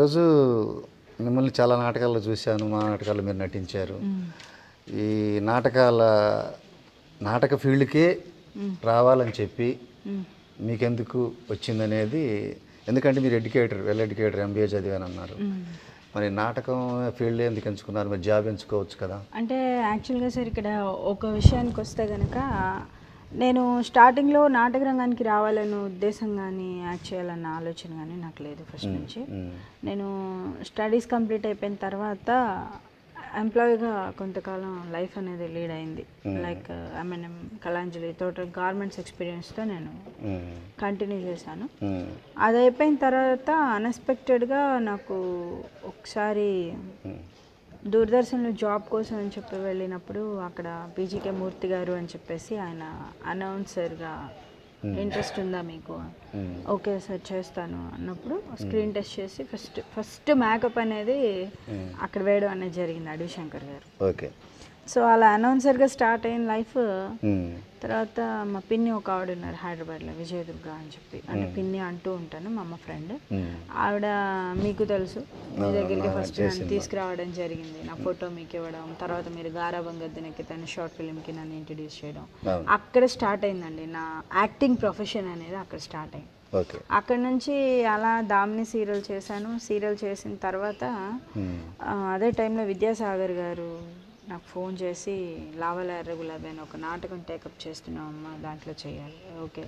ఈరోజు మిమ్మల్ని చాలా నాటకాల్లో చూశాను, మా నాటకాల్లో మీరు నటించారు. ఈ నాటక ఫీల్డ్కే రావాలని చెప్పి మీకెందుకు వచ్చిందనేది, ఎందుకంటే మీరు వెల్ ఎడ్యుకేటర్, ఎంబీఏ చదివాను అన్నారు. మరి నాటకం ఫీల్డ్ ఎందుకు ఎంచుకున్నారు? మరి జాబ్ ఎంచుకోవచ్చు కదా. అంటే యాక్చువల్గా సార్ ఇక్కడ ఒక విషయానికి వస్తే కనుక నేను స్టార్టింగ్లో నాటక రంగానికి రావాలన్న ఉద్దేశం కానీ యాక్ట్ చేయాలన్న ఆలోచన కానీ నాకు లేదు ఫస్ట్ నుంచి. నేను స్టడీస్ కంప్లీట్ అయిపోయిన తర్వాత ఎంప్లాయీగా కొంతకాలం లైఫ్ అనేది లీడ్ అయింది. Like MNM, Kalanjali, total garments ఎక్స్పీరియన్స్తో నేను కంటిన్యూ చేశాను. అది అయిపోయిన తర్వాత అన్ఎక్స్పెక్టెడ్గా నాకు ఒకసారి దూరదర్శన్లో జాబ్ కోసం అని చెప్పి వెళ్ళినప్పుడు అక్కడ పీజీకే మూర్తి గారు అని చెప్పేసి ఆయన అనౌన్సర్గా ఇంట్రెస్ట్ ఉందా మీకు, ఓకే సార్ చేస్తాను అన్నప్పుడు స్క్రీన్ టెస్ట్ చేసి ఫస్ట్ మేకప్ అనేది అక్కడ వేయడం అనేది జరిగింది అడవి శంకర్ గారు. ఓకే. సో అలా అనౌన్సర్గా స్టార్ట్ అయిన లైఫ్. తర్వాత మా పిన్ని ఒక ఆవిడ ఉన్నారు హైదరాబాద్లో, విజయదుర్గ అని చెప్పి, అంటే పిన్ని అంటూ ఉంటాను, మా అమ్మ ఫ్రెండ్. ఆవిడ మీకు తెలుసు, మీ దగ్గరికి ఫస్ట్ నన్ను తీసుకురావడం జరిగింది, నా ఫోటో మీకు ఇవ్వడం, తర్వాత మీరు గారాబం గద్దెనెక్కి తన షార్ట్ ఫిల్మ్కి నన్ను ఇంట్రడ్యూస్ చేయడం. అక్కడ స్టార్ట్ అయిందండి నా యాక్టింగ్ ప్రొఫెషన్ అనేది, అక్కడ స్టార్ట్ అయింది. అక్కడ నుంచి అలా దామిని సీరియల్ చేశాను. సీరియల్ చేసిన తర్వాత అదే టైంలో విద్యాసాగర్ గారు నాకు ఫోన్ చేసి లావల ఎర్ర గులాబీ అని ఒక నాటకం టేకప్ చేస్తున్నామమ్మా, దాంట్లో చేయాలి. ఓకే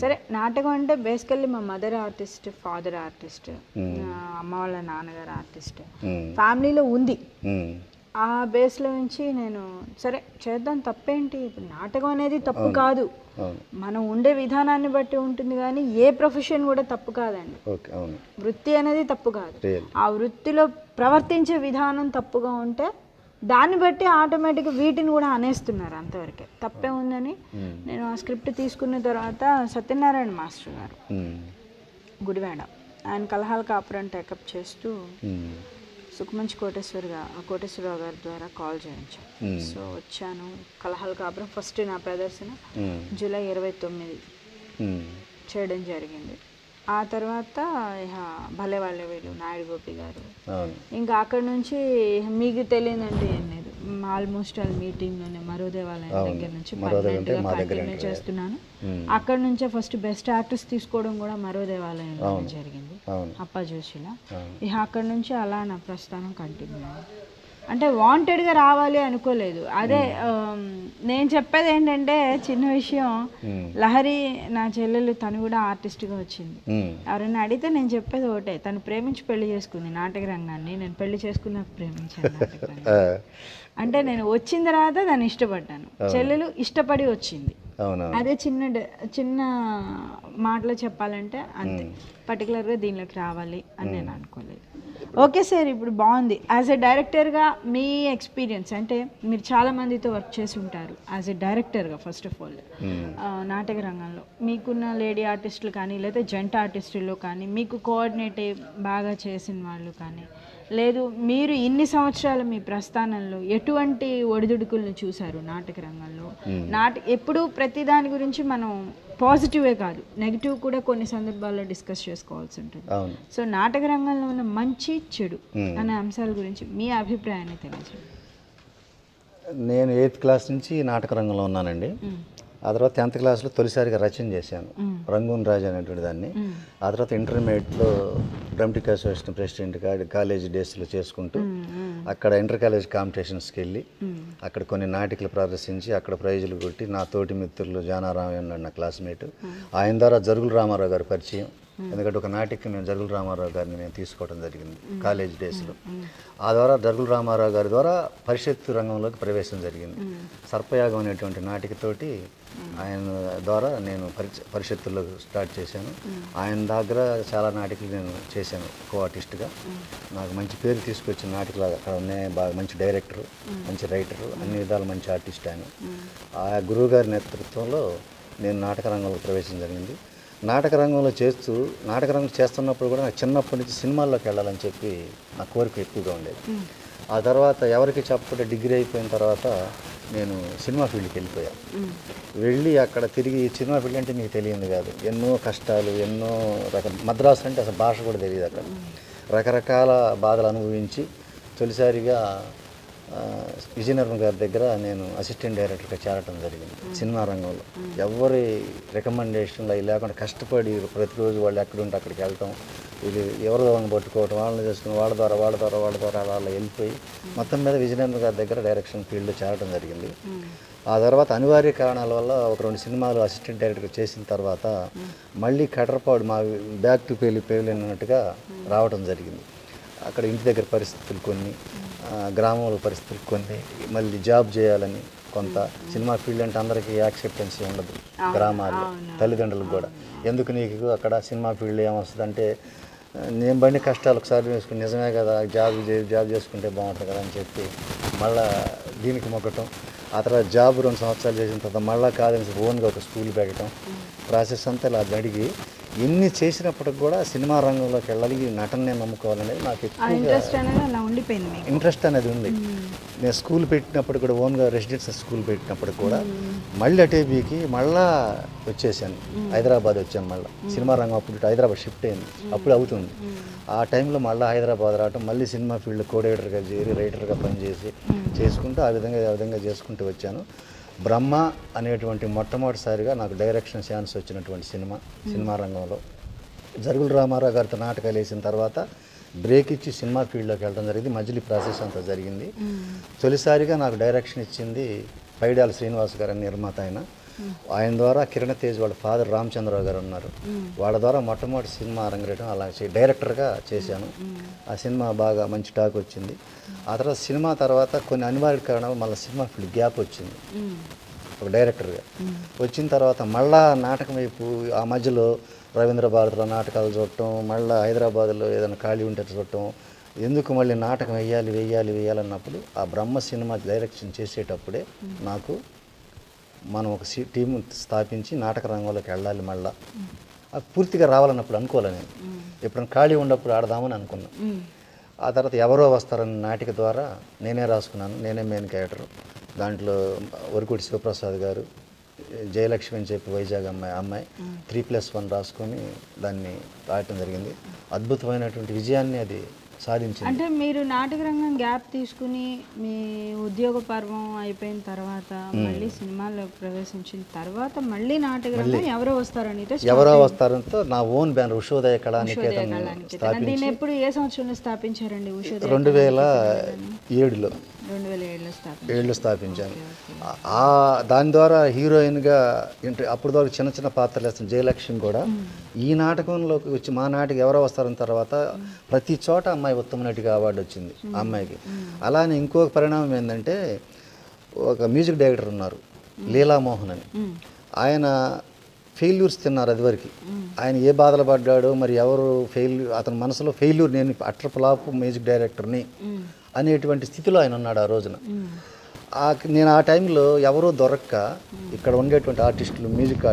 సరే. నాటకం అంటే బేసికల్లీ మా మదర్ ఆర్టిస్ట్, ఫాదర్ ఆర్టిస్ట్, అమ్మ వాళ్ళ నాన్నగారు ఆర్టిస్ట్, ఫ్యామిలీలో ఉంది. ఆ బేస్లో నుంచి నేను సరే చేద్దాం, తప్పేంటి, ఇప్పుడు నాటకం అనేది తప్పు కాదు, మనం ఉండే విధానాన్ని బట్టి ఉంటుంది, కానీ ఏ ప్రొఫెషన్ కూడా తప్పు కాదండి. వృత్తి అనేది తప్పు కాదు, ఆ వృత్తిలో ప్రవర్తించే విధానం తప్పుగా ఉంటే దాన్ని బట్టి ఆటోమేటిక్గా వీటిని కూడా అనేస్తున్నారు, అంతవరకే తప్పే ఉందని. నేను ఆ స్క్రిప్ట్ తీసుకున్న తర్వాత సత్యనారాయణ మాస్టర్ గారు గుడివాడ, ఆయన కలహాల కాపురం టేకప్ చేస్తూ సుఖమంచి కోటేశ్వరరావు గారి ద్వారా కాల్ చేయించాను. సో వచ్చాను. కలహాల కాపురం ఫస్ట్ నా ప్రదర్శన జూలై 29 చేయడం జరిగింది. ఆ తర్వాత భలే వాళ్ళే వీళ్ళు నాయుడు గోపి గారు, ఇంకా అక్కడ నుంచి మీకు తెలియదండి అనేది ఆల్మోస్ట్ ఆల్ మీ టీంలోనే మరో దేవాలయం దగ్గర నుంచి పర్మనెంట్గా కంటిన్యూ చేస్తున్నాను. అక్కడ నుంచే ఫస్ట్ బెస్ట్ ఆర్టిస్ట్ తీసుకోవడం కూడా మరో దేవాలయంలో జరిగింది, అప్పా జోషిలా. ఇక అక్కడ నుంచి అలా నా ప్రస్థానం కంటిన్యూ అయింది. అంటే వాంటెడ్గా రావాలి అనుకోలేదు. అదే నేను చెప్పేది ఏంటంటే చిన్న విషయం, లహరి నా చెల్లెలు తను కూడా ఆర్టిస్ట్గా వచ్చింది. ఎవరైనా అడిగితే నేను చెప్పేది ఒకటే, తను ప్రేమించి పెళ్లి చేసుకుంది నాటక రంగాన్ని, నేను పెళ్లి చేసుకున్నాక ప్రేమించాను నాటక రంగాన్ని. అంటే నేను వచ్చిన తర్వాత దాన్ని ఇష్టపడ్డాను, చెల్లెలు ఇష్టపడి వచ్చింది. అదే చిన్న మాటలో చెప్పాలంటే అంతే, పర్టికులర్గా దీనిలోకి రావాలి అని నేను అనుకోలేదు. ఓకే సార్, ఇప్పుడు బాగుంది. యాజ్ ఎ డైరెక్టర్గా మీ ఎక్స్పీరియన్స్, అంటే మీరు చాలా మందితో వర్క్ చేసి ఉంటారు యాజ్ ఎ డైరెక్టర్గా. ఫస్ట్ ఆఫ్ ఆల్ నాటక రంగంలో మీకున్న లేడీ ఆర్టిస్టులు కానీ, లేదా జంట ఆర్టిస్టులు కానీ, మీకు కోఆర్డినేట్ బాగా చేసిన వాళ్ళు కానీ, లేదు మీరు ఇన్ని సంవత్సరాలు మీ ప్రస్థానంలో ఎటువంటి ఒడిదుడుకులను చూశారు నాటక రంగంలో? ఎప్పుడు ప్రతి దాని గురించి మనం పాజిటివే కాదు, నెగిటివ్ కూడా కొన్ని సందర్భాల్లో డిస్కస్ చేసుకోవాల్సి ఉంటుంది. సో నాటక రంగంలో ఉన్న మంచి చెడు అనే అంశాల గురించి మీ అభిప్రాయాన్ని తెలియజేయండి. నేను 8th క్లాస్ నుంచి నాటక రంగంలో ఉన్నానండి. ఆ తర్వాత 10th క్లాస్లో తొలిసారిగా రచన చేశాను, రంగూన్ రాజు అనేటువంటి దాన్ని. ఆ తర్వాత ఇంటర్మీడియట్లో డ్రామాటిక్ అసోసియేషన్ ప్రెసిడెంట్ కాలేజ్ డేస్లో చేసుకుంటూ అక్కడ ఇంటర్ కాలేజ్ కాంపిటీషన్స్కి వెళ్ళి అక్కడ కొన్ని నాటికలు ప్రదర్శించి అక్కడ ప్రైజులు కొట్టి, నా తోటి మిత్రులు జానారామయ్య ఉన్నాడు నా క్లాస్మేట్, ఆయన ద్వారా జరుగుల రామారావు గారు పరిచయం. ఎందుకంటే ఒక నాటిక మేము జరుగుల రామారావు గారిని మేము తీసుకోవడం జరిగింది కాలేజ్ డేస్లో. ఆ ద్వారా జరుగుల రామారావు గారి ద్వారా పరిషత్తు రంగంలోకి ప్రవేశం జరిగింది. సర్పయాగం అనేటువంటి నాటికతోటి ఆయన ద్వారా నేను పరిషత్తుల్లో స్టార్ట్ చేశాను. ఆయన దగ్గర చాలా నాటికలు నేను చేశాను కో ఆర్టిస్ట్గా. నాకు మంచి పేరు తీసుకొచ్చిన నాటికలు అక్కడ ఉన్నాయి. బాగా మంచి డైరెక్టరు, మంచి రైటరు, అన్ని విధాలు మంచి ఆర్టిస్ట్ ఆయన. ఆ గురువు గారి నేతృత్వంలో నేను నాటక రంగంలో ప్రవేశం జరిగింది. నాటక రంగంలో చేస్తున్నప్పుడు కూడా నాకు చిన్నప్పటి నుంచి సినిమాల్లోకి వెళ్ళాలని చెప్పి నా కోరిక ఎక్కువగా ఉండేది. ఆ తర్వాత ఎవరికి చెప్పకుండా డిగ్రీ అయిపోయిన తర్వాత నేను సినిమా ఫీల్డ్కి వెళ్ళి అక్కడ తిరిగి, సినిమా ఫీల్డ్ అంటే మీకు తెలియదు కాదు, ఎన్నో కష్టాలు, ఎన్నో రకాల, మద్రాసు అంటే అసలు భాష కూడా తెలియదు అక్కడ. రకరకాల బాధలు అనుభవించి తొలిసారిగా విజయనగరం గారి దగ్గర నేను అసిస్టెంట్ డైరెక్టర్గా చేరటం జరిగింది సినిమా రంగంలో. ఎవరి రికమెండేషన్లు అవి లేకుండా కష్టపడి ప్రతిరోజు వాళ్ళు ఎక్కడుంటే అక్కడికి వెళ్ళటం, ఇది ఎవరి వాళ్ళని పట్టుకోవటం, వాళ్ళని చేసుకుని వాళ్ళ ద్వారా అలా వెళ్ళిపోయి మొత్తం మీద విజయనగరం గారి దగ్గర డైరెక్షన్ ఫీల్డ్లో చేరటం జరిగింది. ఆ తర్వాత అనివార్య కారణాల వల్ల ఒక 2 సినిమాలు అసిస్టెంట్ డైరెక్టర్ చేసిన తర్వాత మళ్ళీ కటరపాడు మా బ్యాక్ టు పెళ్ళి అన్నట్టుగా రావడం జరిగింది. అక్కడ ఇంటి దగ్గర పరిస్థితులు కొన్ని, గ్రామంలో పరిస్థితులు కొన్ని, మళ్ళీ జాబ్ చేయాలని కొంత. సినిమా ఫీల్డ్ అంటే అందరికీ యాక్సెప్టెన్సీ ఉండదు గ్రామాల్లో, తల్లిదండ్రులకు కూడా. ఎందుకు నీకు అక్కడ సినిమా ఫీల్డ్ ఏమొస్తుంది అంటే, నేను బండి కష్టాలు ఒకసారి వేసుకుని నిజమే కదా జాబ్ చేసుకుంటే బాగుంటుంది కదా అని చెప్పి మళ్ళీ దీనికి మొక్కటం. ఆ తర్వాత జాబ్ 2 సంవత్సరాలు చేసిన తర్వాత మళ్ళీ కాదని ఓన్గా ఒక స్కూల్ పెట్టడం, ప్రాసెస్ అంతా ఇలా జరిగి ఎన్ని చేసినప్పటికి కూడా సినిమా రంగంలోకి వెళ్ళాలి, ఈ నటననే నమ్ముకోవాలనేది నాకు ఇంట్రెస్ట్ అనేది ఉంది. నేను స్కూల్ పెట్టినప్పుడు కూడా ఓన్గా రెసిడెన్షియల్ స్కూల్ పెట్టినప్పుడు కూడా మళ్ళీ అటేబీకి మళ్ళీ వచ్చేసాను, హైదరాబాద్ వచ్చాను. మళ్ళీ సినిమా రంగం అప్పుడు హైదరాబాద్ షిఫ్ట్ అయింది, అప్పుడు అవుతుంది. ఆ టైంలో మళ్ళీ హైదరాబాద్ రావటం, మళ్ళీ సినిమా ఫీల్డ్ కోఆర్డినేటర్గా చేరి రైటర్గా పనిచేసి చేసుకుంటూ ఆ విధంగా చేసుకుంటూ వచ్చాను. బ్రహ్మ అనేటువంటి మొట్టమొదటిసారిగా నాకు డైరెక్షన్ ఛాన్స్ వచ్చినటువంటి సినిమా రంగంలో. జరుగుల రామారావు గారితో నాటకాలు వేసిన తర్వాత బ్రేక్ ఇచ్చి సినిమా ఫీల్డ్లోకి వెళ్ళడం జరిగింది. మధ్యలో ప్రాసెస్ అంతా జరిగింది. తొలిసారిగా నాకు డైరెక్షన్ ఇచ్చింది పైడాల శ్రీనివాస్ గారు అని నిర్మాత ఆయన ద్వారా కిరణ్ తేజ్ వాళ్ళ ఫాదర్ రామచంద్రరావు గారు ఉన్నారు, వాళ్ళ ద్వారా మొట్టమొదటి సినిమా అరంగేయడం అలా డైరెక్టర్గా చేశాను. ఆ సినిమా బాగా మంచి టాక్ వచ్చింది. ఆ తర్వాత సినిమా తర్వాత కొన్ని అనివార్య కారణాలు మళ్ళీ సినిమా ఫీల్డ్ గ్యాప్ వచ్చింది. ఒక డైరెక్టర్గా వచ్చిన తర్వాత మళ్ళా నాటకం వైపు ఆ మధ్యలో రవీంద్ర భారతిలో నాటకాలు చూడటం, మళ్ళీ హైదరాబాద్లో ఏదైనా ఖాళీ ఉంటే చూడటం, ఎందుకు మళ్ళీ నాటకం వేయాలన్నప్పుడు ఆ బ్రహ్మ సినిమా డైరెక్షన్ చేసేటప్పుడే నాకు మనం ఒక టీం స్థాపించి నాటక రంగంలోకి వెళ్ళాలి, మళ్ళీ అది పూర్తిగా రావాలన్నప్పుడు అనుకోలే. నేను ఎప్పుడైనా ఖాళీ ఉన్నప్పుడు ఆడదామని అనుకున్నాను. ఆ తర్వాత ఎవరో వస్తారని నాటిక ద్వారా నేనే రాసుకున్నాను, నేనే మెయిన్ క్యారెక్టర్. దాంట్లో వరకుటి శివప్రసాద్ గారు, జయలక్ష్మి అని చెప్పి వైజాగ్ అమ్మాయి 3+1 రాసుకొని దాన్ని రాయటం జరిగింది. అద్భుతమైనటువంటి విజయాన్ని అది సాధించింది. అంటే మీరు నాటక రంగం గ్యాప్ తీసుకుని మీ ఉద్యోగ పర్వం అయిపోయిన తర్వాత మళ్ళీ సినిమాలో ప్రవేశించిన తర్వాత మళ్ళీ నాటక రంగం ఎవరో వస్తారంతో నా ఓన్ బ్యానర్ ఉషోదయ కళానికేతన్ స్థాపించి. దీన్ని ఎప్పుడు ఏ సంవత్సరంలో స్థాపించారండి? 2007లో స్థాపించాను. దాని ద్వారా హీరోయిన్గా అప్పుడు ద్వారా చిన్న పాత్రలు వేస్తాను. జయలక్ష్మి కూడా ఈ నాటకంలోకి వచ్చి మా నాటకం ఎవరో వస్తారన్న తర్వాత ప్రతి చోట అమ్మాయి ఉత్తమ నటిగా అవార్డు వచ్చింది ఆ అమ్మాయికి. అలానే ఇంకొక పరిణామం ఏంటంటే, ఒక మ్యూజిక్ డైరెక్టర్ ఉన్నారు లీలామోహన్ అని, ఆయన ఫెయిల్యూర్స్ తిన్నారు అదివరకు. ఆయన ఏ బాధలు పడ్డాడో మరి ఎవరు అతని మనసులో ఫెయిల్యూర్, నేను అట్టర్ ఫ్లాప్ మ్యూజిక్ డైరెక్టర్ని అనేటువంటి స్థితిలో ఆయన ఉన్నాడు ఆ రోజున. నేను ఆ టైంలో ఎవరో దొరక్క, ఇక్కడ ఉండేటువంటి ఆర్టిస్టులు మ్యూజిక్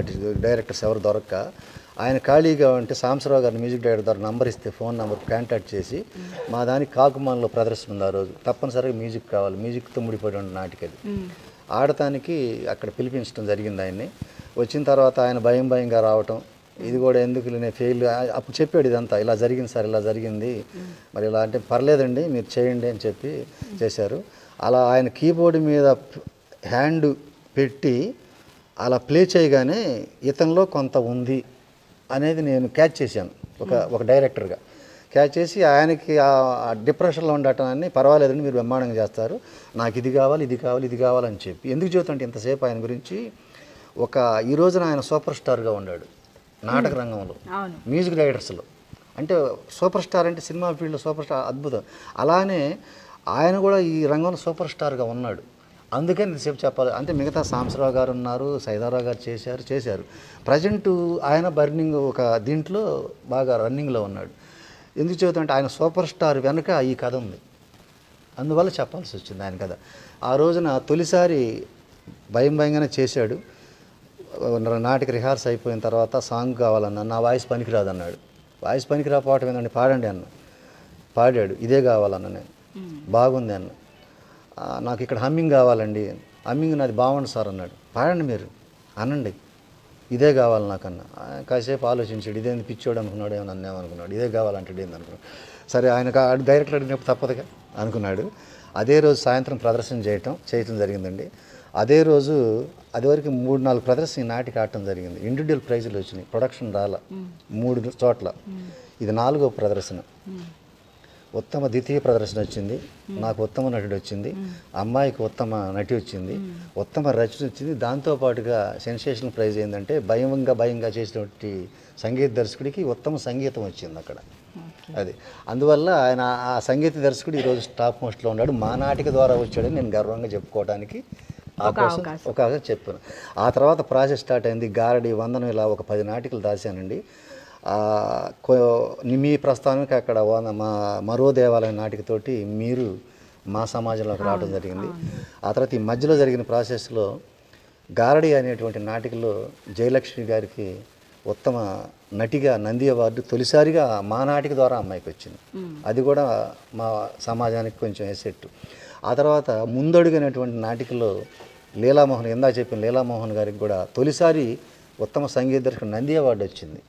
డైరెక్టర్స్ ఎవరు దొరక్క, ఆయన ఖాళీగా ఉంటే సాంబశివరావు గారిని మ్యూజిక్ డైరెక్టర్ ద్వారా నంబర్ ఇస్తే ఫోన్ నెంబర్ కాంటాక్ట్ చేసి మా దానికి కాకుమాన్లో ప్రదర్శన ఉంది ఆ రోజు, తప్పనిసరిగా మ్యూజిక్ కావాలి, మ్యూజిక్తో ముడిపడి ఉన్న నాటికది ఆడటానికి అక్కడ పిలిపించడం జరిగింది ఆయన్ని. వచ్చిన తర్వాత ఆయన భయంగా రావటం, ఇది కూడా ఎందుకు నేను ఫెయిల్, అప్పుడు చెప్పాడు ఇదంతా ఇలా జరిగింది సార్, ఇలా జరిగింది, మరి ఇలా అంటే పర్లేదండి మీరు చేయండి అని చెప్పి చేశారు. అలా ఆయన కీబోర్డు మీద హ్యాండ్ పెట్టి అలా ప్లే చేయగానే ఇతనిలో కొంత ఉంది అనేది నేను క్యాచ్ చేశాను ఒక డైరెక్టర్గా. క్యాచ్ చేసి ఆయనకి ఆ డిప్రెషన్లో ఉండటాన్ని పర్వాలేదండి మీరు బ్రహ్మాండంగా చేస్తారు, నాకు ఇది కావాలని చెప్పి. ఎందుకు చెబుతుంటే ఇంతసేపు ఆయన గురించి, ఈ రోజున ఆయన సూపర్ స్టార్గా ఉన్నాడు నాటక రంగంలో, మ్యూజిక్ డైరెక్టర్స్లో. అంటే సూపర్ స్టార్ అంటే సినిమా ఫీల్డ్లో సూపర్ స్టార్ అద్భుతం. అలానే ఆయన కూడా ఈ రంగంలో సూపర్ స్టార్గా ఉన్నాడు. అందుకని ఇంతసేపు చెప్పాలి అంటే, మిగతా సాంబశివరావు గారు ఉన్నారు, సైదారావు గారు చేశారు. ప్రజెంట్ ఆయన బర్నింగ్ ఒక దీంట్లో బాగా రన్నింగ్లో ఉన్నాడు. ఎందుకు చెబుతుంటే ఆయన సూపర్ స్టార్ వెనుక ఈ కథ ఉంది, అందువల్ల చెప్పాల్సి వచ్చింది ఆయన కథ. ఆ రోజున తొలిసారి భయంగానే చేశాడు. నాటికి రిహార్స్ అయిపోయిన తర్వాత సాంగ్ కావాలన్నా నా వాయిస్ పనికిరాదన్నాడు. వాయిస్ పనికిరాపోవటం ఏంటంటే పాడండి అన్న, పాడాడు. ఇదే కావాలన్న, నేను బాగుంది అన్న, నాకు ఇక్కడ హమ్మింగ్ కావాలండి, హమ్మింగ్ నాది బాగుంది సార్ అన్నాడు. పాడండి మీరు అనండి, ఇదే కావాలి నాకన్నా. కాసేపు ఆలోచించాడు, ఇదేంది పిచ్చోడు అనుకున్నాడు, ఏమన్నా అన్నేమనుకున్నాడు, ఇదే కావాలంటాడు ఏంది అనుకున్నాడు. సరే ఆయన డైరెక్టర్ అడిగినప్పుడు తప్పదుగా అనుకున్నాడు. అదే రోజు సాయంత్రం ప్రదర్శన చేయటం జరిగిందండి. అదే రోజు అది వరకు 3-4 ప్రదర్శన ఈ నాటికి ఆడటం జరిగింది. ఇండివిజువల్ ప్రైజులు వచ్చినాయి, ప్రొడక్షన్ రాల 3 చోట్ల. ఇది 4వ ప్రదర్శన. ఉత్తమ ద్వితీయ ప్రదర్శన వచ్చింది, నాకు ఉత్తమ నటుడు వచ్చింది, అమ్మాయికి ఉత్తమ నటి వచ్చింది, ఉత్తమ రచన వచ్చింది. దాంతోపాటుగా సెన్సేషనల్ ప్రైజ్ ఏంటంటే భయంగా చేసినటువంటి సంగీత దర్శకుడికి ఉత్తమ సంగీతం వచ్చింది అక్కడ. అది అందువల్ల ఆయన ఆ సంగీత దర్శకుడు ఈరోజు టాప్ మోస్ట్లో ఉన్నాడు. మా నాటిక ద్వారా వచ్చాడని నేను గర్వంగా చెప్పుకోవడానికి ఒక అవకాశం చెప్పాను. ఆ తర్వాత ప్రాసెస్ స్టార్ట్ అయింది. గారడి, వందనం, ఇలా ఒక 10 నాటికలు రాశానండి. మీ ప్రస్థానానికి అక్కడ మా మరో దేవాలయం నాటికతోటి మీరు మా సమాజంలోకి రావడం జరిగింది. ఆ తర్వాత ఈ మధ్యలో జరిగిన ప్రాసెస్లో గారడి అనేటువంటి నాటికలో జయలక్ష్మి గారికి ఉత్తమ నటిగా నంది అవార్డు తొలిసారిగా మా నాటిక ద్వారా అమ్మాయికి వచ్చింది. అది కూడా మా సమాజానికి కొంచెం ఎసెట్టు. ఆ తర్వాత ముందడుగు అనేటువంటి నాటికలో లీలామోహన్, ఇందాక చెప్పిన లీలామోహన్ గారికి కూడా తొలిసారి ఉత్తమ సంగీత దర్శకుడు నంది అవార్డు వచ్చింది.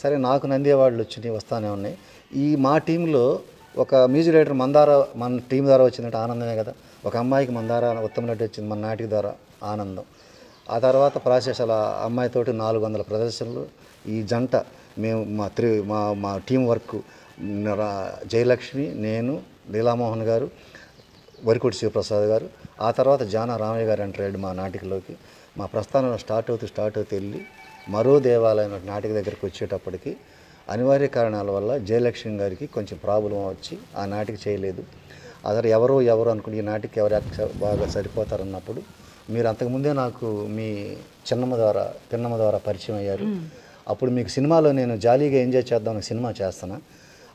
సరే, నాకు నంది అవార్డులు వచ్చినాయి, వస్తానే ఉన్నాయి. మా టీంలో ఒక మ్యూజిక్ డైరెక్టర్ మన టీం ద్వారా వచ్చిందంటే ఆనందమే కదా. ఒక అమ్మాయికి మందార ఉత్తమ నటి వచ్చింది మన నాటిక ద్వారా, ఆనందం. ఆ తర్వాత ప్రాసెస్ అలా అమ్మాయితోటి 400 ప్రదర్శనలు. ఈ జంట మేము మా టీం వర్క్, జయలక్ష్మి, నేను, లీలామోహన్ గారు, వరికోటి శివప్రసాద్ గారు, ఆ తర్వాత జానా రామయ్య గారు ఎంటర్ మా నాటికలోకి. మా ప్రస్థానం స్టార్ట్ అవుతూ వెళ్ళి మరో దేవాలయం నాటిక దగ్గరికి వచ్చేటప్పటికి అనివార్య కారణాల వల్ల జయలక్ష్మి గారికి కొంచెం ప్రాబ్లం వచ్చి ఆ నాటిక చేయలేదు. అదే ఎవరు అనుకుని ఈ నాటికి ఎవరు బాగా సరిపోతారన్నప్పుడు మీరు అంతకుముందే నాకు మీ పిన్నమ్మ ద్వారా పరిచయం అయ్యారు. అప్పుడు మీకు సినిమాలో నేను జాలీగా ఎంజాయ్ చేద్దామని సినిమా చేస్తాను.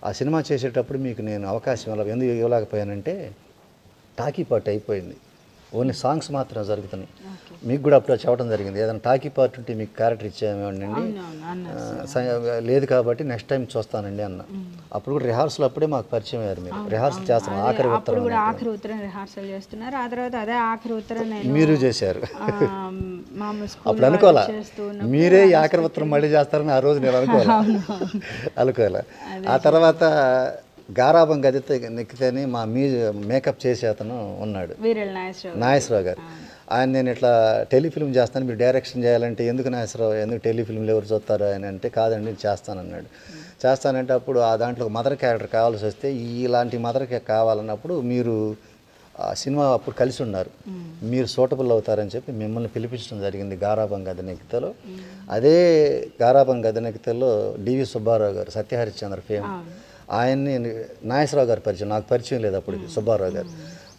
ఆ సినిమా చేసేటప్పుడు మీకు నేను అవకాశం ఎందుకు ఇవ్వలేకపోయానంటే టాకీ పార్ట్ అయిపోయింది, ఓన్లీ సాంగ్స్ మాత్రమే జరుగుతున్నాయి. మీకు కూడా అప్పుడు చెప్పడం జరిగింది, ఏదైనా టాకీ పార్ట్ ఉంటే మీకు క్యారెక్టర్ ఇచ్చేయమండి. లేదు కాబట్టి నెక్స్ట్ టైం చూస్తానండి అన్న. అప్పుడు కూడా రిహార్సల్ అప్పుడే మాకు పరిచయం అయ్యారు. మీరు రిహార్సల్ చేస్తాను, ఆఖరి ఉత్తరం రిహార్సల్ చేస్తున్నారు. ఆ తర్వాత అదే ఆఖరి ఉత్తరం మీరు చేశారు. అప్పుడు అనుకోవాలా మీరే ఆఖరి ఉత్తరం మళ్ళీ చేస్తారని ఆ రోజు నేను అనుకోలే. ఆ తర్వాత గారాబం గదితో నెక్కితేనే మా మేకప్ చేసే అతను ఉన్నాడు, నాగేశ్వరరావు గారు. ఆయన నేను ఇట్లా టెలిఫిల్మ్ చేస్తాను, మీరు డైరెక్షన్ చేయాలంటే ఎందుకు నాగేశ్వరరావు, ఎందుకు టెలిఫిల్మ్లు ఎవరు చూస్తారు అని అంటే, కాదండి చేస్తానన్నాడు. చేస్తానంటే అప్పుడు ఆ దాంట్లో మదర్ క్యారెక్టర్ కావాల్సి వస్తే ఇలాంటి మదర్ కావాలన్నప్పుడు మీరు సినిమా అప్పుడు కలిసి ఉన్నారు, మీరు సూటబుల్ అవుతారని చెప్పి మిమ్మల్ని పిలిపించడం జరిగింది గారాబం గదనెక్కితలో. అదే గారాబం గదనెక్కితలో డివి సుబ్బారావు గారు, సత్యహరిశ్చంద్ర ఫేమ్, ఆయన్ని నాగేశ్వరరావు గారు పరిచయం, నాకు పరిచయం లేదు అప్పుడు. సుబ్బారావు గారు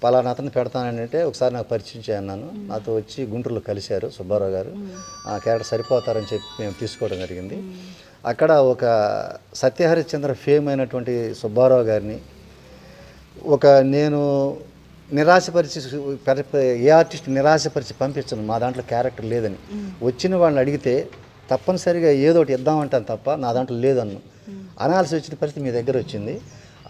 పలానా అతను పెడతానంటే ఒకసారి నాకు పరిచయం చేయన్నాను. నాతో వచ్చి గుంటూరులో కలిశారు సుబ్బారావు గారు. ఆ క్యారెక్టర్ సరిపోతారని చెప్పి మేము తీసుకోవడం జరిగింది. అక్కడ ఒక సత్యహరిశ్చంద్ర ఫేమ్ అయినటువంటి సుబ్బారావు గారిని నేను నిరాశపరిచి, ఏ ఆర్టిస్ట్ నిరాశపరిచి పంపించను, మా దాంట్లో క్యారెక్టర్ లేదని. వచ్చిన వాళ్ళని అడిగితే తప్పనిసరిగా ఏదో ఒకటి ఇద్దామంటాను తప్ప నా దాంట్లో లేదన్ను. అనాల్సి వచ్చిన పరిస్థితి మీ దగ్గర వచ్చింది.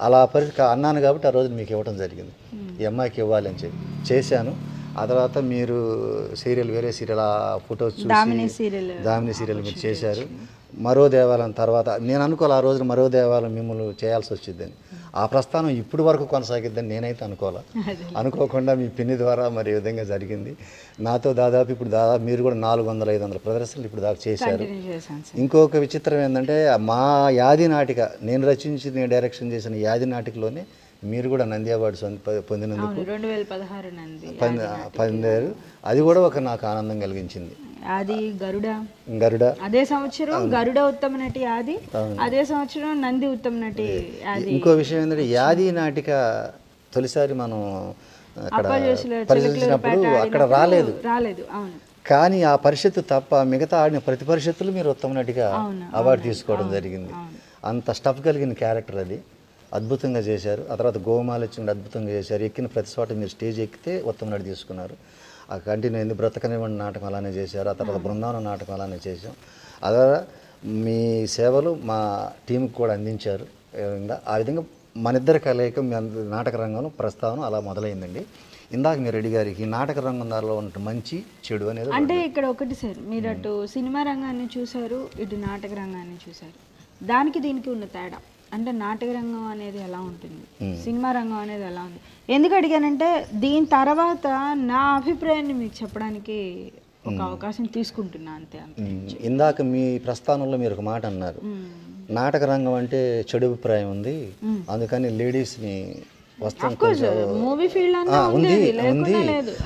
అలా పరిస్థితి అన్నాను కాబట్టి ఆ రోజు మీకు ఇవ్వడం జరిగింది, ఈ అమ్మాయికి ఇవ్వాలి అని చెప్పి చేశాను. ఆ తర్వాత మీరు వేరే సీరియల్ ఆ ఫొటోస్ చూసి దామిని సీరియల్ మీరు చేశారు. మరో దేవాలయం తర్వాత నేను అనుకోవాలి ఆ రోజున మరో దేవాలయం మిమ్మల్ని చేయాల్సి వచ్చిందని. ఆ ప్రస్థానం ఇప్పుడు వరకు కొనసాగిద్దని నేనైతే అనుకోకుండా మీ పిన్ని ద్వారా మరి ఈ విధంగా జరిగింది. నాతో ఇప్పుడు మీరు కూడా 400-500 ప్రదర్శనలు ఇప్పుడు దాకా చేశారు. ఇంకొక విచిత్రం ఏంటంటే మా యాది నాటిక నేను రచించి నేను డైరెక్షన్ చేసిన యాది నాటికలోనే మీరు కూడా నంది అవార్డు పొందినందుకు 2016 పొందారు. అది కూడా ఒక నాకు ఆనందం కలిగించింది. అది గరుడ అదే సంవత్సరం గరుడ ఉత్తమ నటి ఆది, అదే సంవత్సరం నంది ఉత్తమ నటి ఆది. ఇంకో విషయం ఏంటంటే యాది నాటిక తొలిసారి మనం అక్కడ పరిశీలించినప్పుడు అక్కడ రాలేదు. అవును. కానీ ఆ పరిషత్తు తప్ప మిగతా ఆడిన ప్రతి పరిషత్తులు మీరు ఉత్తమ నటిగా అవార్డు తీసుకోవడం జరిగింది. అంత స్టఫ్ కలిగిన క్యారెక్టర్ అది, అద్భుతంగా చేశారు. ఆ తర్వాత గోమాలచ్చుని అద్భుతంగా చేశారు. ఎక్కిన ప్రతి చోట మీరు స్టేజ్ ఎక్కితే ఉత్తమ నటి తీసుకున్నారు. ఆ కంటిన్యూ అయింది. బ్రతకనివ్వండి నాటకం అలానే చేశారు. ఆ తర్వాత బృందావనం నాటకం అలానే చేశాం. అలా మీ సేవలు మా టీంకి కూడా అందించారు. ఆ విధంగా మన ఇద్దరి కలయిక నాటక రంగంలో ప్రస్తావన అలా మొదలైందండి. ఇందాక మీరు అడిగారు ఈ నాటక రంగం దానిలో ఉన్న మంచి చెడు అనేది. అంటే ఇక్కడ ఒకటి సార్, మీరు అటు సినిమా రంగాన్ని చూశారు, ఇటు నాటక రంగాన్ని చూశారు, దానికి దీనికి ఉన్న తేడా అంటే నాటక రంగం అనేది ఎలా ఉంటుంది, సినిమా రంగం అనేది ఎలా ఉంది? ఎందుకు అడిగానంటే దీని తర్వాత నా అభిప్రాయాన్ని మీకు చెప్పడానికి ఒక అవకాశం తీసుకుంటున్నా, అంతే అంతే. ఇందాక మీ ప్రస్థానంలో మీరు ఒక మాట అన్నారు, నాటక రంగం అంటే చెడు అభిప్రాయం ఉంది, అందుకని లేడీస్ని వస్త్రం మూవీ ఫీల్డ్ ఉంది ఉంది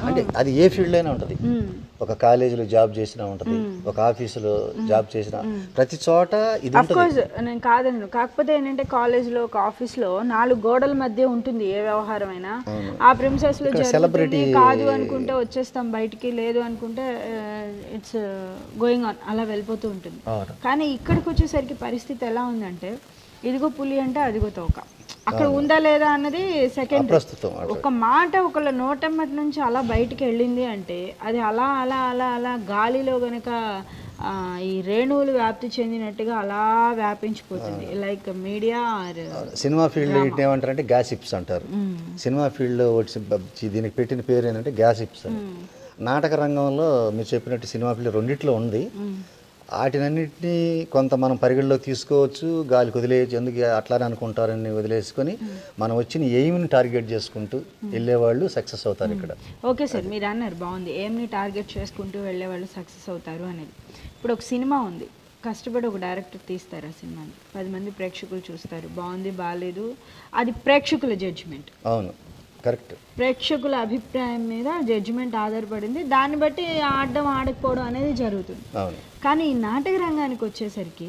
అంటే అది ఏ ఫీల్డ్ అయినా ఉంటుంది. ఒక కాలేజీలో జాబ్ చేసినా ఉంటుంది, ఒక ఆఫీసులో జాబ్ చేసినా, ప్రతి చోట ఇది ఉంటుంది. నేను కాదను, కాకపోతే ఏంటంటే కాలేజ్లో ఒక ఆఫీస్లో 4 గోడల మధ్య ఉంటుంది ఏ వ్యవహారం అయినా. ఆ ప్రిమిసెస్ లో సెలబ్రిటీ కాదు అనుకుంటే వచ్చేస్తాం బయటికి, లేదు అనుకుంటే ఇట్స్ గోయింగ్ ఆన్, అలా వెళ్ళిపోతూ ఉంటుంది. కానీ ఇక్కడికి వచ్చేసరికి పరిస్థితి ఎలా ఉందంటే ఇదిగో పులి అంటే అదిగో తోక, అక్కడ ఉందా లేదా అన్నది సెకండ్. ఒక మాట ఒకళ్ళ నోటమ్మటి నుంచి అలా బయటికి వెళ్ళింది అంటే అది అలా అలా అలా అలా గాలిలో గనక ఈ రేణువులు వ్యాప్తి చెందినట్టుగా అలా వ్యాపించిపోతుంది. Like media or cinema field ఏమంటారంటే గ్యాసిప్స్ అంటారు. సినిమా ఫీల్డ్ దీనికి పెట్టిన పేరు ఏంటంటే గ్యాసిప్స్ అని. నాటక రంగంలో మీరు చెప్పినట్టు సినిమా ఫీల్డ్ రెండిట్లో ఉంది. వాటినన్నింటినీ కొంత మనం పరిగణలోకి తీసుకోవచ్చు, గాలికి వదిలేయచ్చు. ఎందుకు అట్లానే అనుకుంటారని వదిలేసుకొని మనం వచ్చిన ఎయిమ్ని టార్గెట్ చేసుకుంటూ వెళ్ళేవాళ్ళు సక్సెస్ అవుతారు ఇక్కడ. ఓకే సార్, మీరు అన్నారు బాగుంది, ఎయిమ్ని టార్గెట్ చేసుకుంటూ వెళ్ళేవాళ్ళు సక్సెస్ అవుతారు అనేది. ఇప్పుడు ఒక సినిమా ఉంది, కష్టపడి ఒక డైరెక్టర్ తీస్తారు ఆ సినిమాని, 10 మంది ప్రేక్షకులు చూస్తారు, బాగుంది బాగాలేదు, అది ప్రేక్షకుల జడ్జిమెంట్. అవును, కరెక్ట్. ప్రేక్షకుల అభిప్రాయం మీద జడ్జిమెంట్ ఆధారపడింది, దాన్ని బట్టి ఆడడం ఆడకపోవడం అనేది జరుగుతుంది. కానీ ఈ నాటక రంగానికి వచ్చేసరికి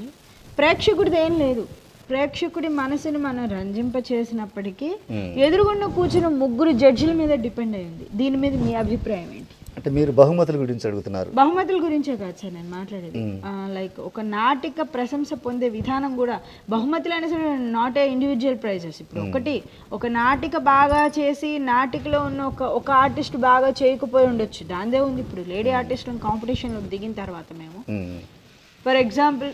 ప్రేక్షకుడిది ఏం లేదు, ప్రేక్షకుడి మనసుని మనం రంజింప చేసినప్పటికీ ఎదురుగుండా కూర్చున్న 3 జడ్జిల మీద డిపెండ్ అయ్యింది. దీని మీద మీ అభిప్రాయం ఏంటి? అంటే మీరు బహుమతుల గురించి అడుగుతున్నారు. బహుమతుల గురించే కాదు సార్ నేను మాట్లాడేది, లైక్ ఒక నాటిక ప్రశంస పొందే విధానం కూడా బహుమతులు అనేసి నాట్ ఏ ఇండివిజువల్ ప్రైజెస్. ఇప్పుడు ఒక నాటిక బాగా చేసి నాటికలో ఉన్న ఒక ఆర్టిస్ట్ బాగా చేయకపోయి ఉండొచ్చు, దాందే ఉంది. ఇప్పుడు లేడీ ఆర్టిస్టులను కాంపిటీషన్లోకి దిగిన తర్వాత మేము ఫర్ ఎగ్జాంపుల్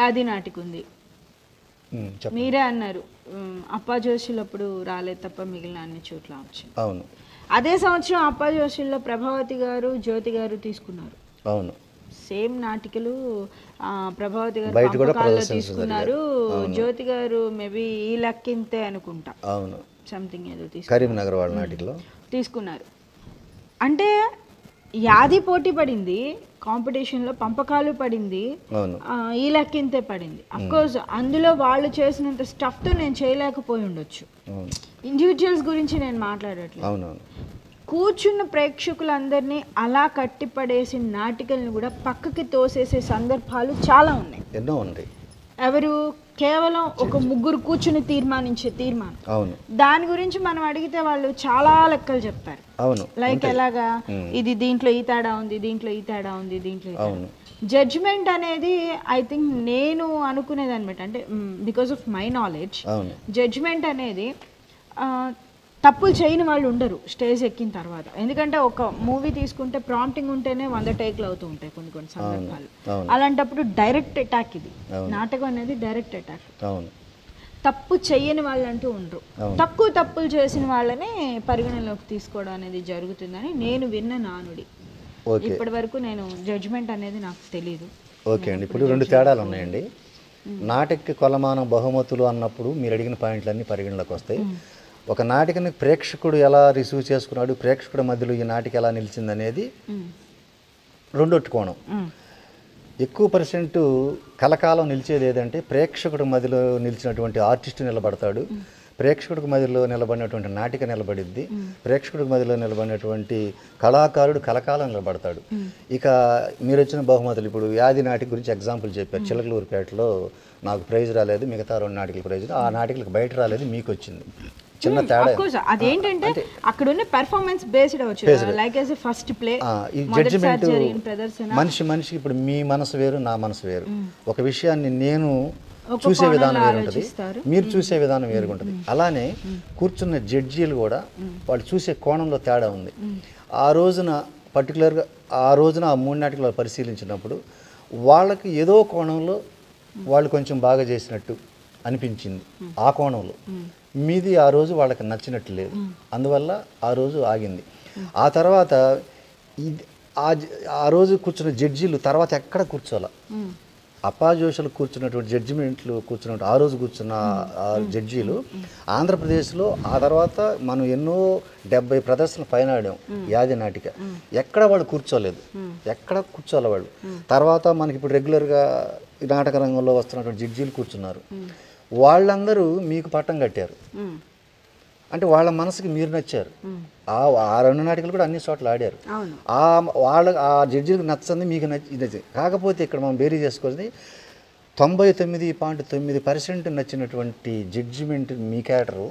యాది నాటిక ఉంది, మీరే అన్నారు అప్పా జోషిలప్పుడు రాలేదు తప్ప మిగిలిన అన్ని చోట్ల వచ్చింది. అవును, అదే సంవత్సరం అప్పా జోషిల్లో ప్రభావతి గారు జ్యోతి గారు తీసుకున్నారు. అవును, సేమ్ నాటికలు ప్రభావతి గారు తీసుకున్నారు, జ్యోతి గారు మేబీ ఈ లక్కింతే అనుకుంటా, అవును సంథింగ్ ఏదో కరీంనగర్ వాళ్ళ నాటికలో తీసుకున్నారు. అంటే యాది పోటీ పడింది కాంపిటీషన్లో, పంపకాలు పడింది, ఈ లెక్కింతే పడింది. అఫ్కోర్స్ అందులో వాళ్ళు చేసినంత స్టఫ్తో నేను చేయలేకపోయి ఉండొచ్చు. ఇండివిజువల్స్ గురించి నేను మాట్లాడట్లేదు, కూర్చున్న ప్రేక్షకులందరినీ అలా కట్టిపడేసి నాటికల్ని కూడా పక్కకి తోసేసే సందర్భాలు చాలా ఉన్నాయి, ఎన్నో ఉన్నాయి. ఎవరు కేవలం ఒక 3 కూర్చుని తీర్మానించే తీర్మానం. అవును, దాని గురించి మనం అడిగితే వాళ్ళు చాలా లెక్కలు చెప్తారు. అవును, లైక్ ఎలాగా ఇది దీంట్లో ఈ తేడా ఉంది, దీంట్లో ఈ తేడా ఉంది, దీంట్లో జడ్జ్మెంట్ అనేది ఐ థింక్ నేను అనుకునేది అనమాట. అంటే because of my knowledge judgment అనేది తప్పులు చేయని వాళ్ళు ఉండరు స్టేజ్ ఎక్కిన తర్వాత. ఎందుకంటే ఒక మూవీ తీసుకుంటే ప్రాంప్టింగ్ ఉంటేనే 100 టేక్లు అవుతూ ఉంటాయి కొన్ని సందర్భాలు. అలాంటప్పుడు డైరెక్ట్ అటాక్, ఇది నాటకం అనేది డైరెక్ట్ అటాక్. తప్పు చెయ్యని వాళ్ళు అంటూ ఉండరు, తక్కువ తప్పులు చేసిన వాళ్ళని పరిగణలోకి తీసుకోవడం అనేది జరుగుతుందని నేను విన్న నానుడి. ఇప్పటి వరకు నేను జడ్జ్మెంట్ అనేది నాకు తెలియదు. ఓకే అండి, ఇప్పుడు 2 తేడాలు ఉన్నాయండి. నాటకకి కొలమానం బహుమతులు అన్నప్పుడు మీరు అడిగిన పాయింట్లన్నీ పరిగణలోకి వస్తాయి. ఒక నాటికని ప్రేక్షకుడు ఎలా రిసీవ్ చేసుకున్నాడు, ప్రేక్షకుడి మధ్యలో ఈ నాటిక ఎలా నిలిచింది అనేది రెండొట్టు కోణం. ఎక్కువ % కలకాలం నిలిచేది ఏదంటే ప్రేక్షకుడి మధ్యలో నిలిచినటువంటి ఆర్టిస్ట్ నిలబడతాడు, ప్రేక్షకుడికి మధ్యలో నిలబడినటువంటి నాటిక నిలబడిద్ది, ప్రేక్షకుడికి మధ్యలో నిలబడినటువంటి కళాకారుడు కలకాలం నిలబడతాడు. ఇక మీరు వచ్చిన బహుమతులు, ఇప్పుడు యాది నాటిక గురించి ఎగ్జాంపుల్ చెప్పారు. చిలకలూరుపేటలో నాకు ప్రైజ్ రాలేదు, మిగతా 2 నాటికల ప్రైజ్, ఆ నాటికలకు బయట రాలేదు, మీకు వచ్చింది. చిన్న తేడా అదేంటంటే అక్కడ ఉన్న పెర్ఫార్మెన్స్ బేస్డ్ అవచ్చు, like as a first play. ఈ జడ్జిమెంట్ మనిషికి ఇప్పుడు మీ మనసు వేరు, నా మనసు వేరు. ఒక విషయాన్ని నేను చూసే విధానం వేరు ఉంటుంది, మీరు చూసే విధానం వేరుగా ఉంటుంది. అలానే కూర్చున్న జడ్జీలు కూడా వాళ్ళు చూసే కోణంలో తేడా ఉంది. ఆ రోజున పర్టికులర్గా ఆ 3 నాటికలు పరిశీలించినప్పుడు వాళ్ళకి ఏదో కోణంలో వాళ్ళు కొంచెం బాగా చేసినట్టు అనిపించింది. ఆ కోణంలో మీది ఆ రోజు వాళ్ళకి నచ్చినట్టు లేదు, అందువల్ల ఆ రోజు ఆగింది. ఆ తర్వాత ఆ రోజు కూర్చున్న జడ్జీలు తర్వాత ఎక్కడ కూర్చోాల, అపాజోషులు కూర్చున్నటువంటి జడ్జిమెంట్లు కూర్చున్నట్టు ఆ రోజు కూర్చున్న ఆ జడ్జీలు ఆంధ్రప్రదేశ్లో ఆ తర్వాత మనం ఎన్నో 70 ప్రదర్శనలు పైన ఆడాం యాది నాటిక. ఎక్కడ వాళ్ళు కూర్చోలేదు, ఎక్కడ కూర్చోలే వాళ్ళు. తర్వాత మనకి ఇప్పుడు రెగ్యులర్గా నాటక రంగంలో వస్తున్నటువంటి జడ్జీలు కూర్చున్నారు. వాళ్ళందరూ మీకు పట్టం కట్టారు అంటే వాళ్ళ మనసుకి మీరు నచ్చారు. ఆ 2 నాటికలు కూడా అన్ని చోట్ల ఆడారు. ఆ జడ్జీలకు నచ్చంది మీకు నచ్చింది. కాకపోతే ఇక్కడ మనం బేరీ చేసుకోవాలి 99.9% నచ్చినటువంటి జడ్జిమెంట్ మీ క్యారెక్టరు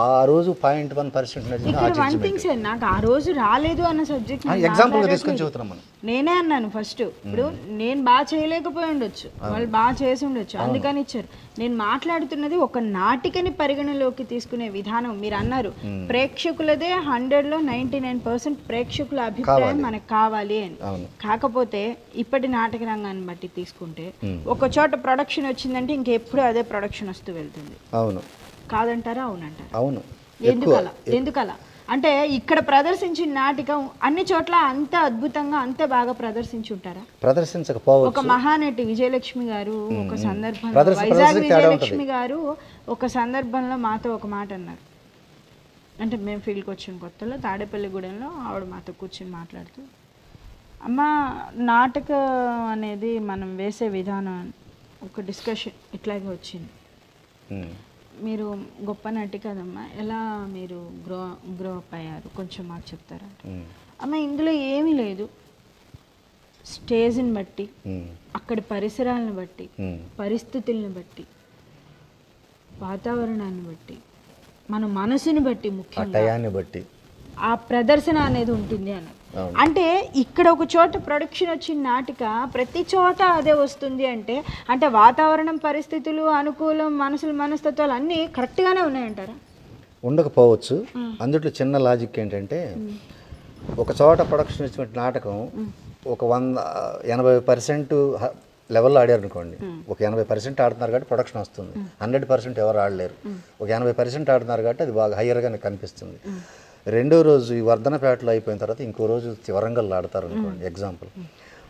ఆ రోజు 0.1% నచ్చింది. నాకు ఆ రోజు రాలేదు అన్న సబ్జెక్ట్ ఎగ్జాంపుల్గా తీసుకొని చెబుతున్నాం మనం. నేనే అన్నాను ఫస్ట్, ఇప్పుడు నేను బాగా చేయలేకపోయి ఉండొచ్చు, వాళ్ళు బాగా చేసి ఉండొచ్చు, అందుకని ఇచ్చారు. నేను మాట్లాడుతున్నది ఒక నాటికని పరిగణలోకి తీసుకునే విధానం. మీరు అన్నారు ప్రేక్షకులదే 100లో 99% ప్రేక్షకుల అభిప్రాయం మనకు కావాలి అని. కాకపోతే ఇప్పటి నాటక రంగాన్ని బట్టి తీసుకుంటే ఒక చోట ప్రొడక్షన్ వచ్చిందంటే ఇంకెప్పుడు అదే ప్రొడక్షన్ వస్తూ వెళ్తుంది. అవును కాదంటారా? అవునంటారా? అవును. ఎందుకలా అంటే ఇక్కడ ప్రదర్శించిన నాటకం అన్ని చోట్ల అంత అద్భుతంగా అంత బాగా ప్రదర్శించి ఉంటారా? ప్రదర్శించకపోవచ్చు. ఒక మహానటి విజయలక్ష్మి గారు ఒక సందర్భంలో, వైజాగ్ విజయలక్ష్మి గారు ఒక సందర్భంలో మాతో ఒక మాట అన్నారు. అంటే మేము ఫీల్డ్కి వచ్చిన కొత్తలో తాడేపల్లిగూడెంలో ఆవిడ మాతో కూర్చొని మాట్లాడుతూ, అమ్మ నాటకం అనేది మనం వేసే విధానం ఒక డిస్కషన్ ఇట్లాగే వచ్చింది. మీరు గొప్ప నటి కదమ్మా, ఎలా మీరు గ్రో అప్ అయ్యారు కొంచెం మాకు చెప్తారా? అమ్మ ఇందులో ఏమీ లేదు, స్టేజ్ని బట్టి, అక్కడి పరిసరాలను బట్టి, పరిస్థితులను బట్టి, వాతావరణాన్ని బట్టి, మన మనసుని బట్టి, ముఖ్యంగా బట్టి ఆ ప్రదర్శన అనేది ఉంటుంది అన్నారు. అంటే ఇక్కడ ఒక చోట ప్రొడక్షన్ వచ్చిన నాటిక ప్రతి చోట అదే వస్తుంది అంటే అంటే వాతావరణం, పరిస్థితులు, అనుకూలం, మనస్తత్వాలు అన్నీ కరెక్ట్గానే ఉన్నాయంటారా? ఉండకపోవచ్చు. అందులో చిన్న లాజిక్ ఏంటంటే ఒక చోట ప్రొడక్షన్ వచ్చిన నాటకం ఒక 80% లెవెల్లో ఆడారు అనుకోండి. ఒక 80% ఆడుతున్నారు కాబట్టి ప్రొడక్షన్ వస్తుంది. 100% ఎవరు ఆడలేరు. ఒక 80% ఆడుతున్నారు కాబట్టి అది బాగా హయ్యర్గానే కనిపిస్తుంది. రెండో రోజు ఈ వర్ధనపేటలో అయిపోయిన తర్వాత ఇంకో రోజు వరంగల్లో ఆడతారు అనుకోండి ఎగ్జాంపుల్.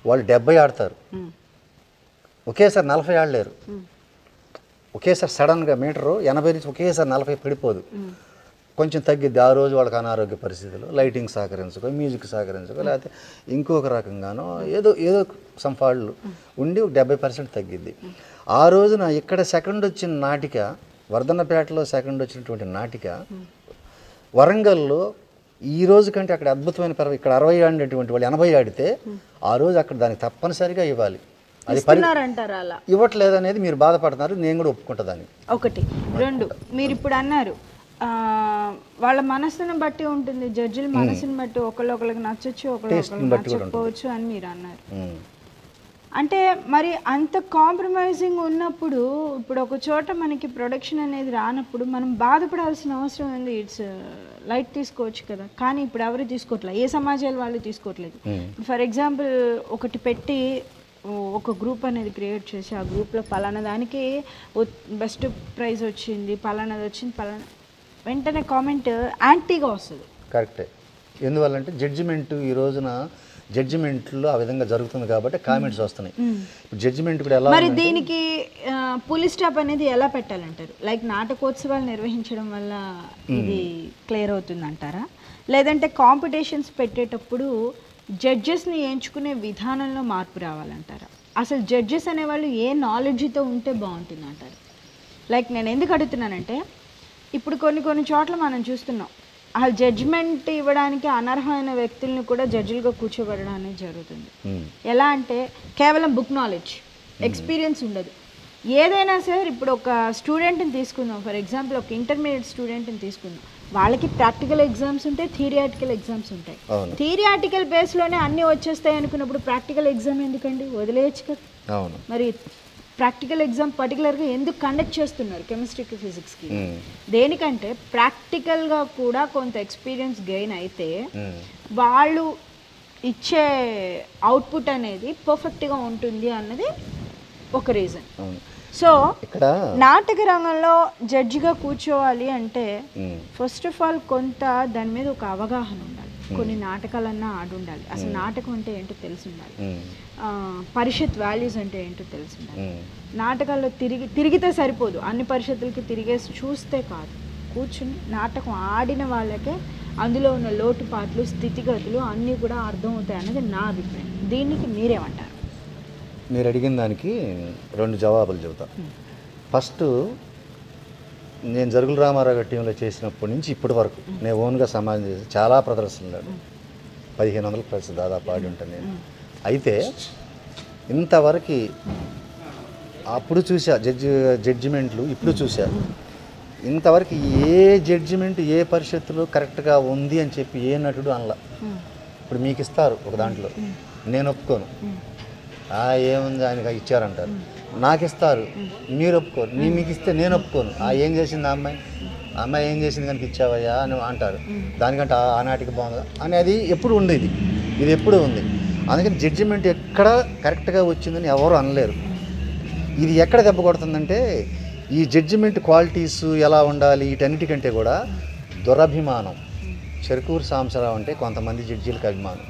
వాళ్ళు 70 ఆడతారు, ఒకేసారి 40 ఆడలేరు. ఒకేసారి సడన్గా మీటరు 80 నుంచి ఒకేసారి 40 పడిపోదు, కొంచెం తగ్గిద్ది. ఆ రోజు వాళ్ళకి అనారోగ్య పరిస్థితులు, లైటింగ్ సహకరించుకో, మ్యూజిక్ సహకరించుకో, లేకపోతే ఇంకొక రకంగానో ఏదో సంఫాళ్ళు ఉండి 70% తగ్గిద్ది. ఆ రోజున ఇక్కడ సెకండ్ వచ్చిన నాటిక, వర్ధనపేటలో సెకండ్ వచ్చినటువంటి నాటిక వరంగల్లో ఈ రోజు కంటే అక్కడ అద్భుతమైన ఇక్కడ 60 ఆడినటువంటి వాళ్ళు 80 ఆడితే ఆ రోజు అక్కడ దానికి తప్పనిసరిగా ఇవ్వాలి. అది ఇవ్వట్లేదు అనేది మీరు బాధపడుతున్నారు, నేను కూడా ఒప్పుకుంటా దాన్ని. ఒకటి. రెండు, మీరు ఇప్పుడు అన్నారు వాళ్ళ మనసును బట్టి ఉంటుంది, జడ్జిల మనసుని బట్టి ఒకళ్ళకి నచ్చచ్చు, ఒకళ్ళకి నచ్చకపోవచ్చు అని మీరు అన్నారు. అంటే మరి అంత కాంప్రమైజింగ్ ఉన్నప్పుడు ఇప్పుడు ఒక చోట మనకి ప్రొడక్షన్ అనేది రానప్పుడు మనం బాధపడాల్సిన అవసరం ఉంది. ఇట్స్ లైట్ తీసుకోవచ్చు కదా, కానీ ఇప్పుడు ఎవరు తీసుకోవట్లేదు, ఏ సమాజాలు వాళ్ళు తీసుకోవట్లేదు. ఫర్ ఎగ్జాంపుల్ ఒకటి పెట్టి ఒక గ్రూప్ అనేది క్రియేట్ చేసి ఆ గ్రూప్లో పలానా దానికి బెస్ట్ ప్రైజ్ వచ్చింది, పలానాది వచ్చింది, పలానా వెంటనే కామెంట్ యాంటీగా వస్తుంది. కరెక్టే. ఎందువల్లంటే జడ్జిమెంట్ ఈ రోజున జడ్జిమెంట్లో ఆ విధంగా జరుగుతుంది కాబట్టి కామెంట్స్ వస్తున్నాయి. జడ్జిమెంట్ కూడా ఎలా, మరి దీనికి పోలీస్ స్టాప్ అనేది ఎలా పెట్టాలంటారు? లైక్ నాటకోత్సవాలు నిర్వహించడం వల్ల ఇది క్లియర్ అవుతుంది అంటారా, లేదంటే కాంపిటీషన్స్ పెట్టేటప్పుడు జడ్జెస్ని ఎంచుకునే విధానంలో మార్పు రావాలంటారా? అసలు జడ్జెస్ అనేవాళ్ళు ఏ నాలెడ్జ్తో ఉంటే బాగుంటుంది అంటారు? లైక్ నేను ఎందుకు అడుగుతున్నానంటే ఇప్పుడు కొన్ని చోట్ల మనం చూస్తున్నాం ఆ జడ్జ్మెంట్ ఇవ్వడానికి అనర్హమైన వ్యక్తులను కూడా జడ్జిలుగా కూర్చోబెట్టడం అనేది జరుగుతుంది. ఎలా అంటే కేవలం బుక్ నాలెడ్జ్, ఎక్స్పీరియన్స్ ఉండదు. ఏదైనా సరే ఇప్పుడు ఒక స్టూడెంట్ని తీసుకుందాం, ఫర్ ఎగ్జాంపుల్ ఒక ఇంటర్మీడియట్ స్టూడెంట్ని తీసుకుందాం, వాళ్ళకి ప్రాక్టికల్ ఎగ్జామ్స్ ఉంటాయి, థియరిటికల్ ఎగ్జామ్స్ ఉంటాయి. థియరిటికల్ బేస్లోనే అన్నీ వచ్చేస్తాయి అనుకున్నప్పుడు ప్రాక్టికల్ ఎగ్జామ్ ఎందుకండి, వదిలేయచ్చు కదా. మరి ప్రాక్టికల్ ఎగ్జామ్ పర్టికులర్గా ఎందుకు కండక్ట్ చేస్తున్నారు కెమిస్ట్రీకి, ఫిజిక్స్కి? దేనికంటే ప్రాక్టికల్గా కూడా కొంత ఎక్స్పీరియన్స్ గెయిన్ అయితే వాళ్ళు ఇచ్చే అవుట్పుట్ అనేది పర్ఫెక్ట్గా ఉంటుంది అన్నది ఒక రీజన్. సో నాటక రంగంలో జడ్జిగా కూర్చోవాలి అంటే ఫస్ట్ ఆఫ్ ఆల్ కొంత దాని మీద ఒక అవగాహన ఉండాలి. కొన్ని నాటకాలన్నా ఆడుండాలి, అసలు నాటకం అంటే ఏంటో తెలిసి ఉండాలి, పరిషత్ వాల్యూస్ అంటే ఏంటో తెలిసి ఉండాలి. నాటకాల్లో తిరిగితే సరిపోదు, అన్ని పరిషత్తులకి తిరిగేసి చూస్తే కాదు, కూర్చుని నాటకం ఆడిన వాళ్ళకే అందులో ఉన్న లోటుపాట్లు స్థితిగతులు అన్నీ కూడా అర్థమవుతాయి అన్నది నా అభిప్రాయం. దీనికి మీరేమంటారు? మీరు అడిగిన దానికి 2 జవాబులు చెబుతా. ఫస్ట్, నేను జరుగుల రామారావు గారి టీంలో చేసినప్పటి నుంచి ఇప్పటి వరకు నేను ఓన్గా సమాజం చేసి చాలా ప్రదర్శనలు 1500 ప్లస్ దాదాపు ఆడి ఉంటాను నేను. అయితే ఇంతవరకు అప్పుడు చూసా జడ్జిమెంట్లు, ఇప్పుడు చూసా, ఇంతవరకు ఏ జడ్జిమెంట్ ఏ పరిషత్తులో కరెక్ట్గా ఉంది అని చెప్పి ఏ నటుడు అనలా. ఇప్పుడు మీకు ఇస్తారు ఒక దాంట్లో, నేను ఒప్పుకోను, ఏముంది ఆయనకి ఇచ్చారంటారు. నాకు ఇస్తారు, మీరు ఒప్పుకోరు, మీకు ఇస్తే నేను ఒప్పుకోను, ఏం చేసింది ఆ అమ్మాయి ఏం చేసింది కనుక ఇచ్చావయ్యా అని అంటారు. దానికంటే ఆనాటికి బాగుంది అనేది ఎప్పుడు ఉండేది, ఇది ఎప్పుడు ఉంది. అందుకని జడ్జిమెంట్ ఎక్కడ కరెక్ట్గా వచ్చిందని ఎవరు అనలేరు. ఇది ఎక్కడ దెబ్బ కొడుతుందంటే ఈ జడ్జిమెంట్ క్వాలిటీస్ ఎలా ఉండాలి వీటన్నిటికంటే కూడా దురభిమానం. చెరుకూరు సాంబశివరావు అంటే కొంతమంది జడ్జీలకు అభిమానం,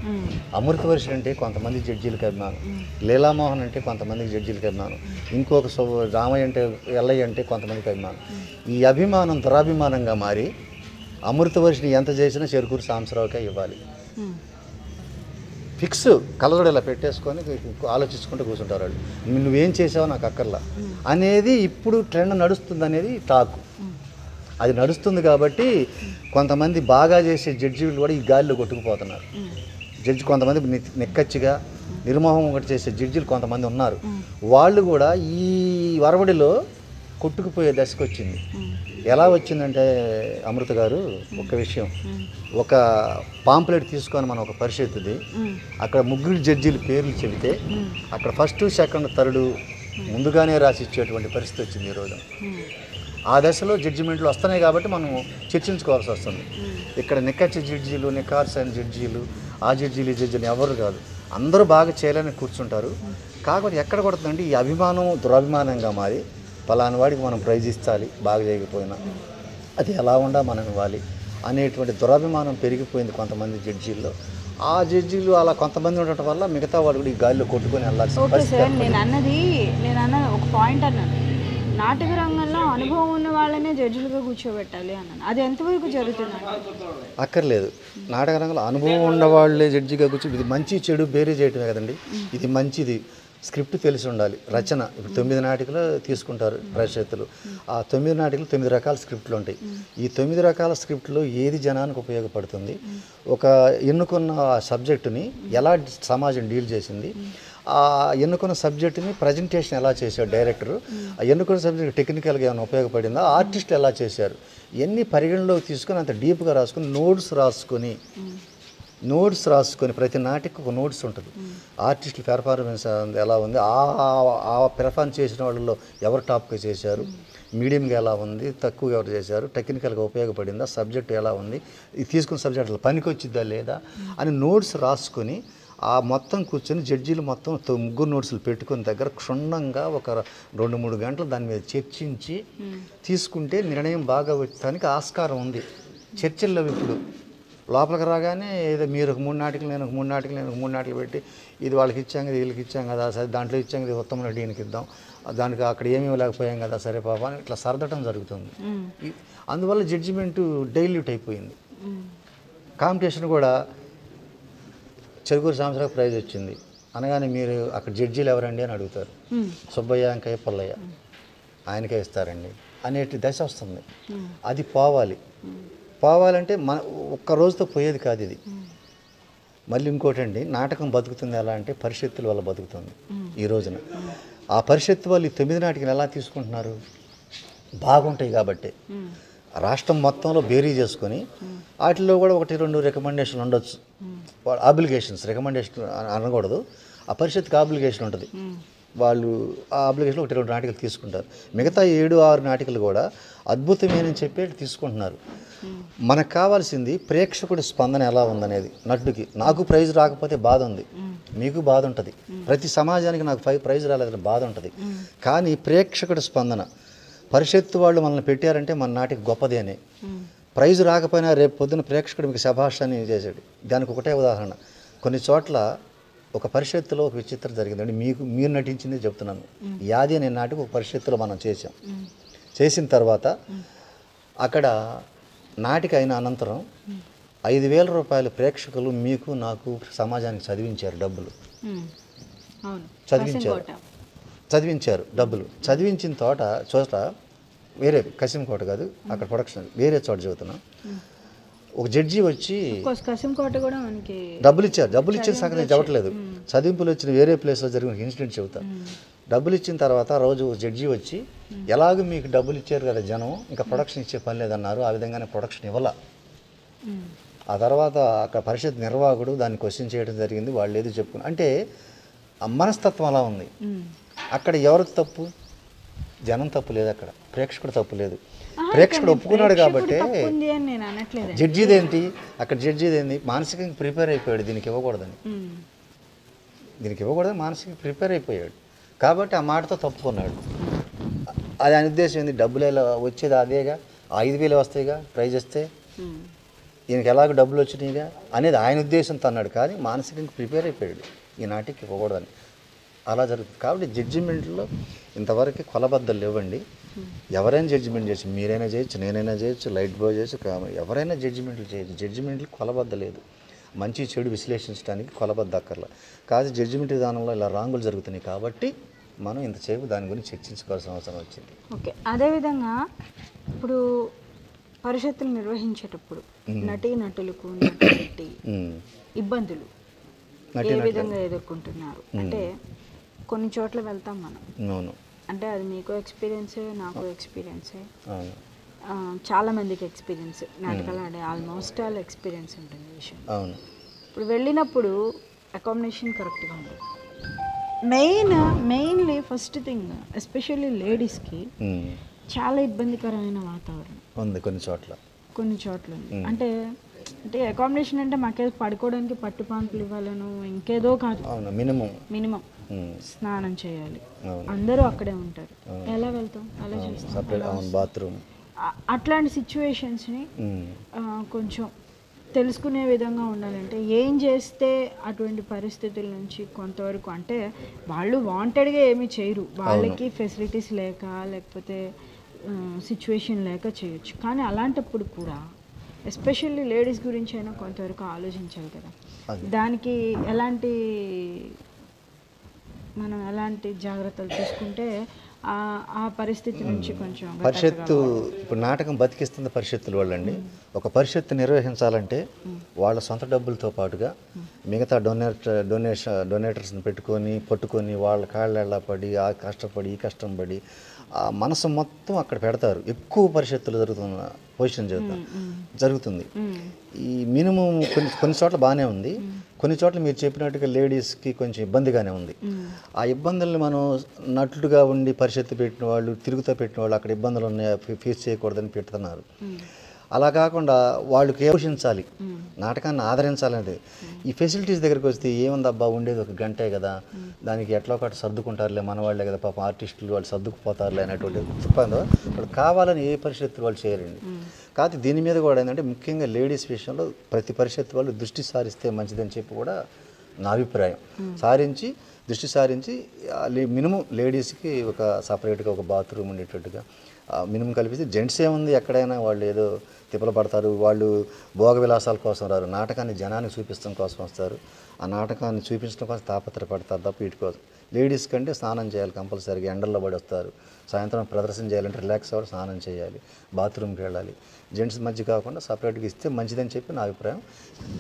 అమృతవర్షి అంటే కొంతమంది జడ్జీలకు అభిమానం, లీలామోహన్ అంటే కొంతమంది జడ్జీలకు అభిమానం, ఇంకొక రామయ్య అంటే ఎల్లయ్య అంటే కొంతమందికి అభిమానం. ఈ అభిమానం దురాభిమానంగా మారి అమృతవర్షిని ఎంత చేసినా చెరుకూరు సాంబశివరావుకే ఇవ్వాలి. ఫిక్స్ కలర్ ఇలా పెట్టేసుకొని ఆలోచించుకుంటూ కూర్చుంటారు వాళ్ళు. నువ్వేం చేసావో నాకు అక్కర్లా అనేది ఇప్పుడు ట్రెండ్ నడుస్తుంది అనేది టాక్. అది నడుస్తుంది కాబట్టి కొంతమంది బాగా చేసే జడ్జీలు కూడా ఈ గాలిలో కొట్టుకుపోతున్నారు. కొంతమంది నిక్కచ్చిగా నిర్మోహం ఒకటి చేసే జడ్జీలు కొంతమంది ఉన్నారు. వాళ్ళు కూడా ఈ వరవడిలో కొట్టుకుపోయే దశకు వచ్చింది. ఎలా వచ్చిందంటే అమృత గారు, ఒక విషయం, ఒక పాంప్లెట్ తీసుకొని మనం ఒక పరిషత్తుది అక్కడ 3 జడ్జీల పేర్లు చెబితే అక్కడ ఫస్ట్, సెకండ్, థర్డ్ ముందుగానే రాసి ఇచ్చేటువంటి పరిస్థితి వచ్చింది ఈరోజు. ఆ దశలో జడ్జిమెంట్లు వస్తున్నాయి కాబట్టి మనం చర్చించుకోవాల్సి వస్తుంది. ఇక్కడ నిక్కచ్చి జడ్జీలు, నికార్స్ అయిన జడ్జీలు, ఆ జడ్జీలు ఈ జడ్జీలు ఎవరు కాదు, అందరూ బాగా చేయాలని కూర్చుంటారు. కాకపోతే ఎక్కడ కొడుతుందంటే ఈ అభిమానం దురభిమానంగా మారి పలానా వాడికి మనం ప్రైజ్ ఇస్తాలి బాగా చేయకపోయినా, అది ఎలా ఉండా మనం ఇవ్వాలి అనేటువంటి దురభిమానం పెరిగిపోయింది కొంతమంది జడ్జీల్లో. ఆ జడ్జీలు అలా కొంతమంది ఉండటం వల్ల మిగతా వాళ్ళు కూడా ఈ గాలిలో కొట్టుకొని వెళ్ళాల్సిన పరిస్థితి. నేను అన్నది ఒక పాయింట్ అన్నాను, నాటక రంగంలో అనుభవం ఉన్న వాళ్ళనే జడ్జిలుగా కూర్చోబెట్టాలి అన్నాను. అది ఎంతవరకు జరుగుతుంది? అక్కర్లేదు. నాటక రంగంలో అనుభవం ఉన్నవాళ్ళే జడ్జిగా కూర్చో, ఇది మంచి చెడు బేరీ చేయటమే కదండి. ఇది మంచిది, స్క్రిప్ట్ తెలిసి ఉండాలి, రచన. ఇప్పుడు 9 నాటికలు తీసుకుంటారు పరిషత్తులు. ఆ 9 నాటికలు 9 రకాల స్క్రిప్ట్లు ఉంటాయి. ఈ 9 రకాల స్క్రిప్ట్లో ఏది జనానికి ఉపయోగపడుతుంది, ఒక ఎన్నుకున్న సబ్జెక్టుని ఎలా సమాజం డీల్ చేసింది, ఆ ఎన్నుకున్న సబ్జెక్టుని ప్రజెంటేషన్ ఎలా చేశాడు డైరెక్టరు, ఆ ఎన్నుకున్న సబ్జెక్ట్ టెక్నికల్గా ఏమైనా ఉపయోగపడిందా, ఆర్టిస్టులు ఎలా చేశారు, ఇవన్నీ పరిగణలోకి తీసుకొని అంత డీప్గా రాసుకొని నోట్స్ రాసుకొని ప్రతి నాటికి ఒక నోట్స్ ఉంటుంది. ఆర్టిస్టుల పెర్ఫార్మెన్స్ ఎలా ఉంది, ఆ పెర్ఫార్మెన్స్ చేసిన వాళ్ళలో ఎవరు టాప్గా చేశారు, మీడియంగా ఎలా ఉంది, తక్కువగా ఎవరు చేశారు, టెక్నికల్గా ఉపయోగపడిందా, సబ్జెక్ట్ ఎలా ఉంది, ఇది తీసుకున్న సబ్జెక్టులో పనికి వచ్చిద్దా లేదా అని నోట్స్ రాసుకొని ఆ మొత్తం కూర్చొని జడ్జీలు మొత్తం 3 నోట్స్లు పెట్టుకుని దగ్గర క్షుణ్ణంగా ఒక 2-3 గంటలు దాని మీద చర్చించి తీసుకుంటే నిర్ణయం బాగా వచ్చడానికి ఆస్కారం ఉంది. చర్చల్లో ఇప్పుడు లోపలికి రాగానే ఏదో మీరు ఒక 3 నాటికలు, నేను ఒక 3 నాటికలు, నేను ఒక 3 నాటికలు పెట్టి ఇది వాళ్ళకి ఇచ్చాం కదా, వీళ్ళకి ఇచ్చాం కదా, సరే దాంట్లో ఇచ్చాం కదా, ఉత్తమ నటీనికి ఇద్దాం, దానికి అక్కడ ఏమీ లేకపోయాం కదా, సరే పాప అని ఇట్లా సర్దటం జరుగుతుంది. అందువల్ల జడ్జిమెంటు డైల్యూట్ అయిపోయింది. కాంపిటీషన్ కూడా చెరుకూరు సాంబశివరావు ప్రైజ్ వచ్చింది అనగానే మీరు అక్కడ జడ్జీలు ఎవరండి అని అడుగుతారు. సుబ్బయ్య, అంకయ్య, పుల్లయ్య, ఆయనకే ఇస్తారండి అనేటి దశ వస్తుంది. అది పోవాలంటే మన ఒక్క రోజుతో పోయేది కాదు ఇది. మళ్ళీ ఇంకోటండి, నాటకం బతుకుతుంది ఎలా అంటే పరిషత్తుల వల్ల బతుకుతుంది ఈ రోజున. ఆ పరిషత్తు వాళ్ళు 9 నాటికలు ఎలా తీసుకుంటున్నారు, బాగుంటాయి కాబట్టి రాష్ట్రం మొత్తంలో బేరీ చేసుకొని వాటిలో కూడా 1-2 రికమెండేషన్ ఉండొచ్చు. అప్లికేషన్స్, రికమెండేషన్ అనకూడదు, ఆ పరిషత్కి అప్లికేషన్ ఉంటుంది. వాళ్ళు ఆ అప్లికేషన్లో 1-2 నాటికలు తీసుకుంటారు. మిగతా 7-6 నాటికలు కూడా అద్భుతమేనని చెప్పి తీసుకుంటున్నారు. మనకు కావాల్సింది ప్రేక్షకుడి స్పందన ఎలా ఉందనేది. నటుడికి నాకు ప్రైజ్ రాకపోతే బాధ ఉంది, మీకు బాధ ఉంటుంది, ప్రతి సమాజానికి నాకు ప్రైజ్ రాలేదని బాధ ఉంటుంది. కానీ ప్రేక్షకుడి స్పందన, పరిషత్తు వాళ్ళు మనల్ని పెట్టారంటే మన నాటికి గొప్పదేనే, ప్రైజ్ రాకపోయినా రేపు పొద్దున ప్రేక్షకుడు మీకు శభాష్ అని చేశాడు. దానికి ఒకటే ఉదాహరణ. కొన్ని చోట్ల ఒక పరిషత్తులో ఒక విచిత్రం జరిగిందండి. మీరు నటించింది చెప్తున్నాను. యాది అనే నాటికి ఒక పరిషత్తులో మనం చేసాం. చేసిన తర్వాత అక్కడ నాటిక అయిన అనంతరం 5,000 రూపాయలు ప్రేక్షకులు మీకు నాకు సమాజానికి చదివించారు డబ్బులు. చదివించారు డబ్బులు. చదివించిన చోట వేరే కసింకోట కాదు, అక్కడ ప్రొడక్షన్ వేరే చోట చదువుతున్నాం. ఒక జడ్జి వచ్చి కసింకోట కూడా మనకి డబ్బులు ఇచ్చిన సంగతి చెప్పట్లేదు. చదింపులు వచ్చిన వేరే ప్లేస్లో జరిగిన ఇన్సిడెంట్ చెబుతా. డబ్బులు ఇచ్చిన తర్వాత రోజు జడ్జి వచ్చి ఎలాగో మీకు డబ్బులు ఇచ్చారు కదా జనం, ఇంకా ప్రొడక్షన్ ఇచ్చే పని లేదన్నారు. ఆ విధంగానే ప్రొడక్షన్ ఇవ్వాల. ఆ తర్వాత అక్కడ పరిషత్ నిర్వాహకుడు దాన్ని క్వశ్చన్ చేయడం జరిగింది. వాళ్ళు ఏదో చెప్పుకుని అంటే ఆ మనస్తత్వం అలా ఉంది. అక్కడ ఎవరికి తప్పు? జనం తప్పు లేదు, అక్కడ ప్రేక్షకుడు తప్పు లేదు. ప్రేక్షకుడు ఒప్పుకున్నాడు కాబట్టి జడ్జిదేంటి, అక్కడ జడ్జిదేంటి మానసికంగా ప్రిపేర్ అయిపోయాడు దీనికి ఇవ్వకూడదని మానసికంగా ప్రిపేర్ అయిపోయాడు కాబట్టి ఆ మాటతో తప్పుకున్నాడు. అది ఆయన ఉద్దేశం ఏంది? డబ్బులు ఎలా వచ్చేది అదేగా, 5,000 వస్తాయిగా ప్రైజ్ వస్తే, ఈయనకి ఎలాగో డబ్బులు వచ్చినాయిగా అనేది ఆయన ఉద్దేశంతో అన్నాడు. కానీ మానసికంగా ప్రిపేర్ అయిపోయాడు ఈ నాటికి ఇవ్వకూడదని. అలా జరుగుతుంది. కాబట్టి జడ్జిమెంట్లో ఇంతవరకు కొలబద్దలు లేవండి. ఎవరైనా జడ్జిమెంట్ చేయొచ్చు, మీరైనా చేయొచ్చు, నేనైనా చేయొచ్చు, లైట్ బాయ్ చేయొచ్చు, ఎవరైనా జడ్జిమెంట్లు చేయొచ్చు. జడ్జిమెంట్లు కొలబద్ద లేదు. మంచి చెడు విశ్లేషించడానికి కొలబద్ద అక్కర్లా. కాదు జడ్జిమెంట్ విధానంలో ఇలా రాంగులు జరుగుతున్నాయి కాబట్టి మనం ఇంతసేపు దాని గురించి చర్చించుకోవాల్సిన అవసరం వచ్చింది. ఓకే, అదేవిధంగా ఇప్పుడు పరిషత్తులు నిర్వహించేటప్పుడు నటీనటులకు ఇబ్బందులు ఏ విధంగా ఎదుర్కొంటున్నారు అంటే కొన్ని చోట్ల వెళ్తాం మనం. అవును. అంటే అది మీకు ఎక్స్పీరియన్సే, నాకు ఎక్స్పీరియన్సే, చాలా మందికి ఎక్స్పీరియన్స్, నాటకాలు ఆడే ఆల్మోస్ట్ ఆల్ ఎక్స్పీరియన్స్ ఉంటుంది ఈ విషయం. అవును. ఇప్పుడు వెళ్ళినప్పుడు అకామిడేషన్ కరెక్ట్గా ఉంటుంది. మెయిన్లీ ఫస్ట్ థింగ్ ఎస్పెషల్లీ లేడీస్కి చాలా ఇబ్బందికరమైన వాతావరణం ఉంది కొన్ని చోట్ల ఉంది. అంటే అకామిడేషన్ అంటే మాకేదో పడుకోవడానికి పట్టుపాంపులు ఇవ్వాలను ఇంకేదో కాదు, మినిమం స్నానం చేయాలి, అందరూ అక్కడే ఉంటారు, ఎలా వెళ్తాం, అలా చేస్తాం, బాత్రూమ్. అట్లాంటి సిచ్యువేషన్స్ని కొంచెం తెలుసుకునే విధంగా ఉండాలంటే ఏం చేస్తే అటువంటి పరిస్థితుల నుంచి కొంతవరకు, అంటే వాళ్ళు వాంటెడ్గా ఏమీ చేయరు, వాళ్ళకి ఫెసిలిటీస్ లేక లేకపోతే సిచ్యువేషన్ లేక చేయొచ్చు. కానీ అలాంటప్పుడు కూడా ఎస్పెషల్లీ లేడీస్ గురించి అయినా కొంతవరకు ఆలోచించాలి కదా. దానికి మనం ఎలాంటి జాగ్రత్తలు తీసుకుంటే ఆ పరిస్థితి నుంచి కొంచెం పరిషత్తు ఇప్పుడు నాటకం బతికిస్తుంది పరిషత్తుల వాళ్ళండి. ఒక పరిషత్తు నిర్వహించాలంటే వాళ్ళ సొంత డబ్బులతో పాటుగా మిగతా డొనేటర్స్ని పట్టుకొని వాళ్ళ కాళ్ళ పడి ఆ కష్టపడి ఈ కష్టం పడి ఆ మనసు మొత్తం అక్కడ పెడతారు. ఎక్కువ పరిషత్తులు జరుగుతున్న పొజిషన్ జరుగుతుంది. ఈ మినిమం కొన్ని చోట్ల బాగానే ఉంది, కొన్ని చోట్ల మీరు చెప్పినట్టుగా లేడీస్కి కొంచెం ఇబ్బందిగానే ఉంది. ఆ ఇబ్బందుల్ని మనం నటులుగా ఉండి పరిషత్తు పెట్టిన వాళ్ళు, తిరుగుతూ పెట్టిన వాళ్ళు అక్కడ ఇబ్బందులు ఉన్నాయి ఫేస్ చేయకూడదని పెడుతున్నారు. అలా కాకుండా వాళ్ళకి పోషించాలి, నాటకాన్ని ఆదరించాలనేది. ఈ ఫెసిలిటీస్ దగ్గరికి వస్తే ఏముందబ్బా ఉండేది ఒక గంటే కదా, దానికి ఎట్లా ఒకటి సర్దుకుంటారులే మన వాళ్ళే కదా పాపం ఆర్టిస్టులు వాళ్ళు సర్దుకుపోతారులే అనేటువంటి చెప్పందో వాళ్ళు కావాలని ఏ పరిషత్తు వాళ్ళు చేయరండి. కాకపోతే దీని మీద కూడా ఏంటంటే ముఖ్యంగా లేడీస్ విషయంలో ప్రతి పరిషత్తు వాళ్ళు దృష్టి సారిస్తే మంచిదని చెప్పి కూడా నా అభిప్రాయం. దృష్టి సారించి మినిమం లేడీస్కి ఒక సపరేట్గా ఒక బాత్రూమ్ ఉండేటట్టుగా మినిమం కల్పిస్తే, జెంట్స్ ఏముంది ఎక్కడైనా వాళ్ళు ఏదో తిప్పలు పడతారు, వాళ్ళు భోగ విలాసాల కోసం రారు, నాటకాన్ని జనానికి చూపించడం కోసం వస్తారు, ఆ నాటకాన్ని చూపించడం కోసం తాపత్రపడతారు తప్ప వీటి కోసం. లేడీస్ కంటే స్నానం చేయాలి కంపల్సరీగా, ఎండల్లో పడి వస్తారు, సాయంత్రం ప్రదర్శన చేయాలంటే రిలాక్స్ అవ్వాలి, స్నానం చేయాలి, బాత్రూమ్కి వెళ్ళాలి. జెంట్స్ మధ్య కాకుండా సపరేట్గా ఇస్తే మంచిదని చెప్పి నా అభిప్రాయం.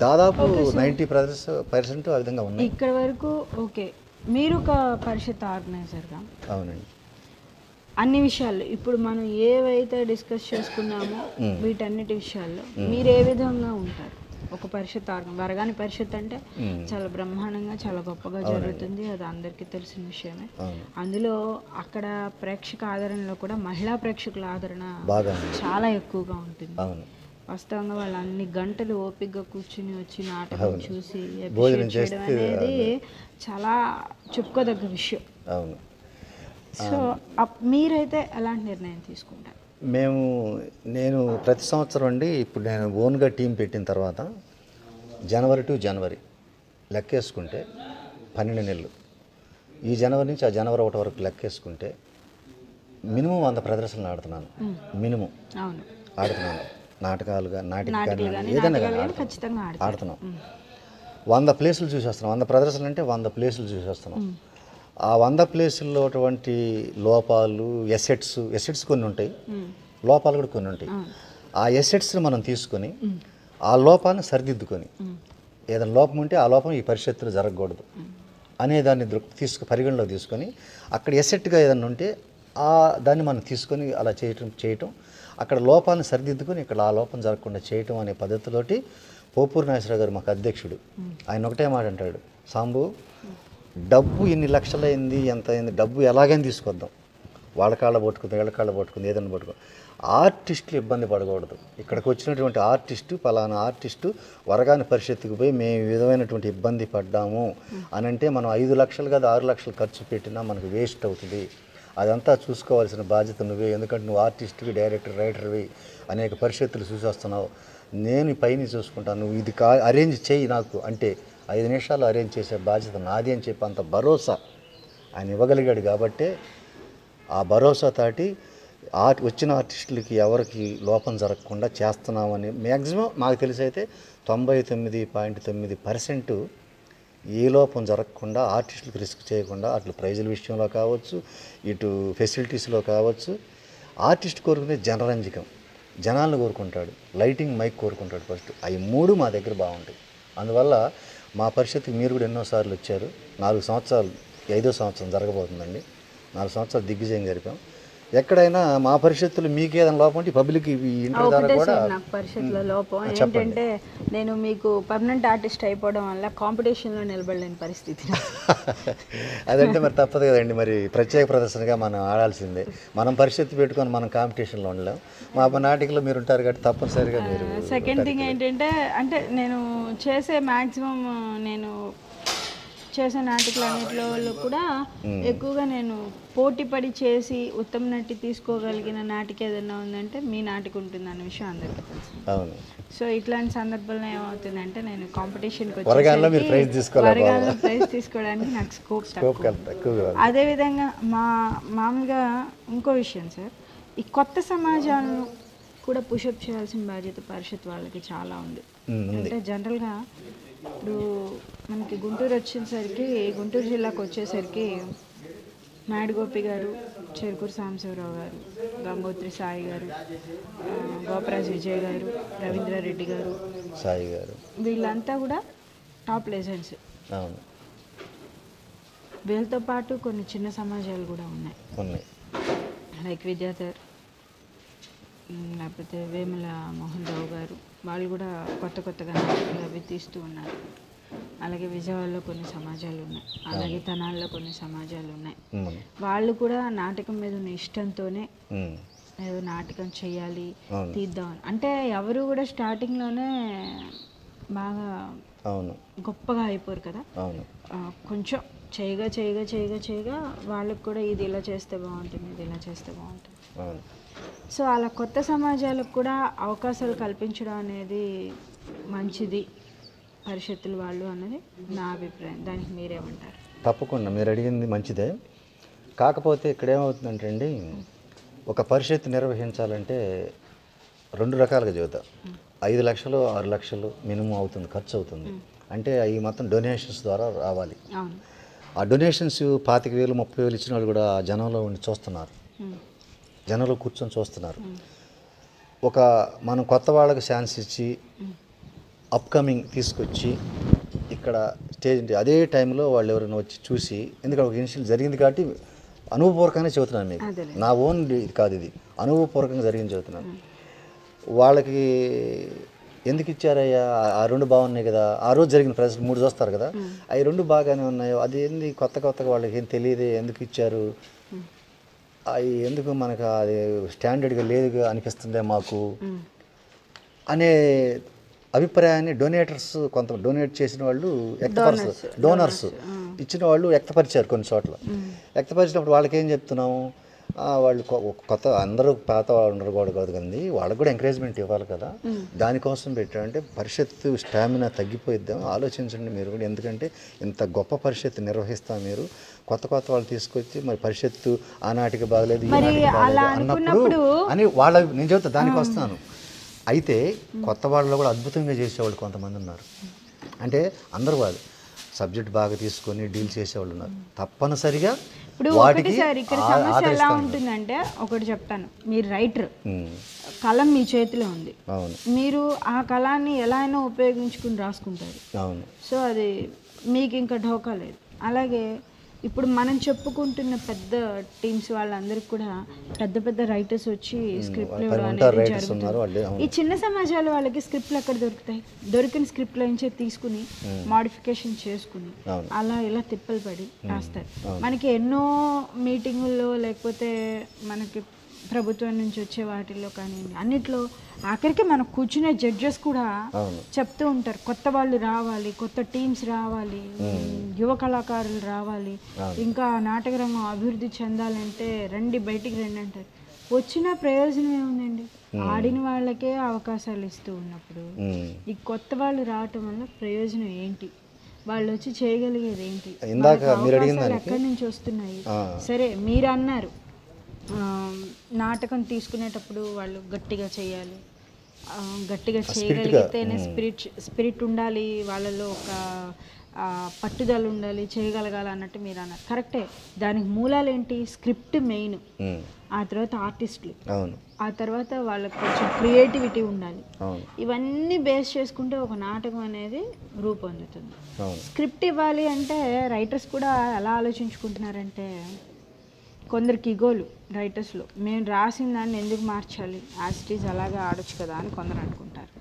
దాదాపు 90% ఆ విధంగా ఉన్నాయి. ఇక్కడ వరకు ఓకే. మీరు ఒక పరిషత్ ఆర్గనైజర్గా అవునండి, అన్ని విషయాల్లో ఇప్పుడు మనం ఏవైతే డిస్కస్ చేసుకున్నామో వీటన్నిటి విషయాల్లో మీరు ఏ విధంగా ఉంటారు? ఒక పరిషత్ వరగాని పరిషత్ అంటే చాలా బ్రహ్మాండంగా చాలా గొప్పగా జరుగుతుంది, అది అందరికీ తెలిసిన విషయమే. అందులో అక్కడ ప్రేక్షక ఆదరణలో కూడా మహిళా ప్రేక్షకుల ఆదరణ చాలా ఎక్కువగా ఉంటుంది. వాస్తవంగా వాళ్ళు అన్ని గంటలు ఓపికగా కూర్చుని వచ్చి నాటకం చూసి చేయడం అనేది చాలా చెప్పుకోదగ్గ విషయం. సో మీరైతే ఎలాంటి నిర్ణయం తీసుకుంటారు? నేను ప్రతి సంవత్సరం అండి, ఇప్పుడు నేను ఓన్గా టీం పెట్టిన తర్వాత జనవరి టు జనవరి లెక్కేసుకుంటే 12 నెలలు, ఈ జనవరి నుంచి ఆ జనవరి 1 వరకు లెక్కేసుకుంటే మినిమం 100 ప్రదర్శనలు ఆడుతున్నాను. మినిమం ఆడుతున్నాను. నాటకాలు కానీ ఏదైనా కానీ ఆడుతున్నాం. 100 ప్లేసులు చూసి వస్తున్నాం. 100 ప్రదర్శనలు అంటే 100 ప్లేసులు చూసి వస్తున్నాం. ఆ 100 ప్లేసుల్లో అటువంటి లోపాలు, ఎసెట్స్ కొన్ని ఉంటాయి, లోపాలు కూడా కొన్ని ఉంటాయి. ఆ ఎసెట్స్ని మనం తీసుకొని ఆ లోపాన్ని సరిదిద్దుకొని, ఏదైనా లోపం ఉంటే ఆ లోపం ఈ పరిషత్తులు జరగకూడదు అనే దాన్ని పరిగణలో తీసుకొని, అక్కడ ఎసెట్గా ఏదైనా ఉంటే దాన్ని మనం తీసుకొని అలా చేయటం, అక్కడ లోపాలను సరిదిద్దుకొని ఇక్కడ ఆ లోపం జరగకుండా చేయటం అనే పద్ధతితోటి పోపూరి నాగేశ్వరరావు గారు మాకు అధ్యక్షుడు. ఆయన ఒకటే మాట అంటాడు, సాంబు డబ్బు ఇన్ని లక్షలైంది, ఎంత అయింది, డబ్బు ఎలాగైనా తీసుకొద్దాం, వాళ్ళ కాళ్ళ పట్టుకుందాం, వీళ్ళ కాళ్ళ పట్టుకుంది, ఏదైనా పట్టుకుందాం, ఆర్టిస్టులు ఇబ్బంది పడకూడదు. ఇక్కడికి వచ్చినటువంటి పలానా ఆర్టిస్టు వరగాని పరిషత్తుకు పోయి మేము ఈ విధమైనటువంటి ఇబ్బంది పడ్డాము అని అంటే మనం 5 లక్షలు కాదు 6 లక్షలు ఖర్చు పెట్టినా మనకు వేస్ట్ అవుతుంది. అదంతా చూసుకోవాల్సిన బాధ్యత నువ్వే, ఎందుకంటే నువ్వు ఆర్టిస్ట్వి, డైరెక్టర్, రైటర్వి, అనేక పరిషత్తులు చూసి వస్తున్నావు. నేను పైన చూసుకుంటాను, నువ్వు ఇది అరేంజ్ చేయి నాకు అంటే 5 నిమిషాలు అరేంజ్ చేసే బాధ్యత నాది అని చెప్పి అంత భరోసా ఆయన ఇవ్వగలిగాడు. కాబట్టే ఆ భరోసా తాటి వచ్చిన ఆర్టిస్టులకి ఎవరికి లోపం జరగకుండా చేస్తున్నామని మ్యాక్సిమం మాకు తెలిసి అయితే 99.9% ఏ లోపం జరగకుండా ఆర్టిస్టులకు రిస్క్ చేయకుండా, అట్లు ప్రైజుల విషయంలో కావచ్చు, ఇటు ఫెసిలిటీస్లో కావచ్చు. ఆర్టిస్ట్ కోరుకునే జనరంజకం, జనాలను కోరుకుంటాడు, లైటింగ్, మైక్ కోరుకుంటాడు ఫస్ట్. అవి 3 మా దగ్గర బాగుంటాయి. అందువల్ల మా పరిషత్తుకి మీరు కూడా ఎన్నోసార్లు వచ్చారు. 4 సంవత్సరాలు, 5వ సంవత్సరం జరగబోతుందండి. 4 సంవత్సరాలు దిగ్విజయం జరిపాం. ఎక్కడైనా మా పరిషత్తులు మీకు ఏదైనా లోపం అంటే పబ్లిక్ ఇంటర్ ద్వారా కూడా నాకు పరిషత్తులో లోపం ఏంటంటే నేను మీకు పర్మనెంట్ ఆర్టిస్ట్ అయిపోవడం వల్ల కాంపిటీషన్లో నిలబడలేని పరిస్థితి. అదంటే మరి తప్పదు కదండి, మరి ప్రత్యేక ప్రదర్శనగా మనం ఆడాల్సిందే. మనం పరిషత్తు పెట్టుకొని మనం కాంపిటీషన్లో ఉండలేం. మా నాటికలో మీరు ఉంటారు కాబట్టి తప్పనిసరిగా మీరు. సెకండ్ థింగ్ ఏంటంటే, అంటే నేను చేసే మ్యాక్సిమం నేను చేసే నాటికలు అన్నింటిలో కూడా ఎక్కువగా నేను పోటీ పడి చేసి ఉత్తమ నటి తీసుకోగలిగిన నాటిక ఏదైనా ఉందంటే మీ నాటిక ఉంటుంది అన్న విషయం అందరికీ తెలుసు. అవును. సో ఇట్లాంటి సందర్భంలో ఏమవుతుందంటే నేను కాంపిటీషన్కి వరగాల్లో ప్రైజ్ తీసుకోవడానికి నాకు స్కోప్ తక్కువ. అదేవిధంగా మామూలుగా ఇంకో విషయం సార్, ఈ కొత్త సమాజాలను కూడా పుషప్ చేయాల్సిన బాధ్యత పరిషత్ వాళ్ళకి చాలా ఉంది. అంటే జనరల్గా ఇప్పుడు మనకి గుంటూరు వచ్చేసరికి, గుంటూరు జిల్లాకు వచ్చేసరికి నాయుడుగోపి గారు, చెరుకూరు సాంబశివరావు గారు, గంగోత్రి సాయి గారు, గోపరాజ్ విజయ్ గారు, రవీంద్రారెడ్డి గారు, సాయి గారు, వీళ్ళంతా కూడా టాప్ లెజెండ్స్. అవును. వీళ్ళతో పాటు కొన్ని చిన్న సమాజాలు కూడా ఉన్నాయి, లైక్ విద్యాధర్, లేకపోతే వేముల మోహన్ రావు గారు, వాళ్ళు కూడా కొత్తగా నాటకాలు అవి తీస్తూ ఉన్నారు. అలాగే విజయవాడలో కొన్ని సమాజాలు ఉన్నాయి, అలాగే తనాల్లో కొన్ని సమాజాలు ఉన్నాయి. వాళ్ళు కూడా నాటకం మీద ఉన్న ఇష్టంతోనే ఏదో నాటకం చేయాలి, తీద్దామని. అంటే ఎవరు కూడా స్టార్టింగ్లోనే బాగా గొప్పగా అయిపోరు కదా, కొంచెం చేయగా వాళ్ళకి కూడా ఇది ఇలా చేస్తే బాగుంటుంది, ఇది ఇలా చేస్తే బాగుంటుంది. సో అలా కొత్త సమాజాలకు కూడా అవకాశాలు కల్పించడం అనేది మంచిది పరిషత్తులు వాళ్ళు అన్నది నా అభిప్రాయం. దానికి మీరేమంటారు? తప్పకుండా మీరు అడిగింది మంచిదే. కాకపోతే ఇక్కడ ఏమవుతుందంటే అండి, ఒక పరిషత్తు నిర్వహించాలంటే 2 రకాలుగా చెబుతాం. 5 లక్షలు 6 లక్షలు మినిమం అవుతుంది, ఖర్చు అవుతుంది. అంటే అవి మొత్తం డొనేషన్స్ ద్వారా రావాలి. ఆ డొనేషన్స్ 25,000 30,000 ఇచ్చిన వాళ్ళు కూడా జనంలో ఉండి చూస్తున్నారు, జనంలో కూర్చొని చూస్తున్నారు. మనం కొత్త వాళ్ళకి ఛాన్స్ ఇచ్చి అప్కమింగ్ తీసుకొచ్చి ఇక్కడ స్టేజ్ అదే టైంలో వాళ్ళు ఎవరైనా వచ్చి చూసి, ఎందుకంటే ఒక ఇన్సిడెంట్ జరిగింది కాబట్టి అనుభవపూర్వకంగానే చెబుతున్నాను మీకు, నా ఓన్ ఇది కాదు, ఇది అనుభవపూర్వకంగా జరిగింది చెబుతున్నాను. వాళ్ళకి ఎందుకు ఇచ్చారయ్యా, ఆ 2 బాగున్నాయి కదా, ఆ రోజు జరిగిన ప్రజలు 3 చూస్తారు కదా, అవి 2 బాగానే ఉన్నాయో, అది ఏంది కొత్తగా వాళ్ళకి ఏం తెలియదే, ఎందుకు ఇచ్చారు, అవి ఎందుకు మనకు అది స్టాండర్డ్గా లేదుగా అనిపిస్తుందే మాకు అనే అభిప్రాయాన్ని కొంత డొనేట్ చేసిన వాళ్ళు డోనర్స్ ఇచ్చిన వాళ్ళు వ్యక్తపరిచారు. కొన్ని చోట్ల వ్యక్తపరిచినప్పుడు వాళ్ళకి ఏం చెప్తున్నాము, వాళ్ళు కొత్త అందరూ పాత వాళ్ళు ఉండకూడదు కదండి, వాళ్ళకు కూడా ఎంకరేజ్మెంట్ ఇవ్వాలి కదా. దానికోసం పెట్టారంటే పరిషత్తు స్టామినా తగ్గిపోయిద్దాం ఆలోచించండి మీరు కూడా. ఎందుకంటే ఇంత గొప్ప పరిషత్తు నిర్వహిస్తాం, మీరు కొత్త వాళ్ళు తీసుకొచ్చి మరి పరిషత్తు ఆనాటికి బాగలేదు అన్నప్పుడు అని వాళ్ళ నేను చెబుతా దానికి వస్తాను. అయితే కొత్త వాళ్ళలో కూడా అద్భుతంగా చేసేవాళ్ళు కొంతమంది ఉన్నారు. అంటే అందరూ వాళ్ళు సబ్జెక్ట్ బాగా తీసుకొని డీల్ చేసేవాళ్ళు ఉన్నారు. తప్పనిసరిగా ఇప్పుడు ఒకటి సార్ ఇక్కడ సమస్య ఎలా ఉంటుందంటే, ఒకటి చెప్తాను, మీరు రైటర్, కలం మీ చేతిలో ఉంది, మీరు ఆ కళాన్ని ఎలా అయినా ఉపయోగించుకుని రాసుకుంటారు. సో అది మీకు ఇంకా ఢోకా లేదు. అలాగే ఇప్పుడు మనం చెప్పుకుంటున్న పెద్ద టీమ్స్ వాళ్ళందరికీ కూడా పెద్ద పెద్ద రైటర్స్ వచ్చి స్క్రిప్ట్లు ఇవ్వడం అనేది జరుగుతుంది. ఈ చిన్న సమాజాల వాళ్ళకి స్క్రిప్ట్లు ఎక్కడ దొరుకుతాయి? దొరికిన స్క్రిప్ట్లో నుంచి తీసుకుని మాడిఫికేషన్ చేసుకుని అలా ఇలా తిప్పలు పడి రాస్తారు. మనకి ఎన్నో మీటింగుల్లో లేకపోతే మనకి ప్రభుత్వం నుంచి వచ్చే వాటిల్లో కానీ అన్నిట్లో ఆఖరికి మనం కూర్చునే జడ్జెస్ కూడా చెప్తూ ఉంటారు, కొత్త వాళ్ళు రావాలి, కొత్త టీమ్స్ రావాలి, యువ కళాకారులు రావాలి, ఇంకా నాటకరంగం అభివృద్ధి చెందాలంటే రండి, బయటికి రండి అంటారు. వచ్చిన ప్రయోజనం ఏముందండి? ఆడిన వాళ్ళకే అవకాశాలు ఇస్తూ ఉన్నప్పుడు ఈ కొత్త వాళ్ళు రావటం వల్ల ప్రయోజనం ఏంటి? వాళ్ళు వచ్చి చేయగలిగేది ఏంటి? అవకాశాలు ఎక్కడి నుంచి వస్తున్నాయి? సరే మీరు అన్నారు నాటకం తీసుకునేటప్పుడు వాళ్ళు గట్టిగా చేయాలి, గట్టిగా చేయగలిగితేనే స్పిరిట్ ఉండాలి, వాళ్ళలో ఒక పట్టుదల ఉండాలి, చేయగలగాలి అన్నట్టు మీరు అన్నారు. కరెక్టే. దానికి మూలాలు ఏంటి? స్క్రిప్ట్ మెయిన్, ఆ తర్వాత ఆర్టిస్టులు, ఆ తర్వాత వాళ్ళకి కొంచెం క్రియేటివిటీ ఉండాలి. ఇవన్నీ బేస్ చేసుకుంటే ఒక నాటకం అనేది రూపొందుతుంది. స్క్రిప్ట్ ఇవ్వాలి అంటే రైటర్స్ కూడా ఎలా ఆలోచించుకుంటున్నారంటే, కొందరికి ఇగోలు రైటర్స్లో, మేము రాసిన దాన్ని ఎందుకు మార్చాలి, యాజిటీస్ అలాగే ఆడొచ్చు కదా అని కొందరు అనుకుంటారు.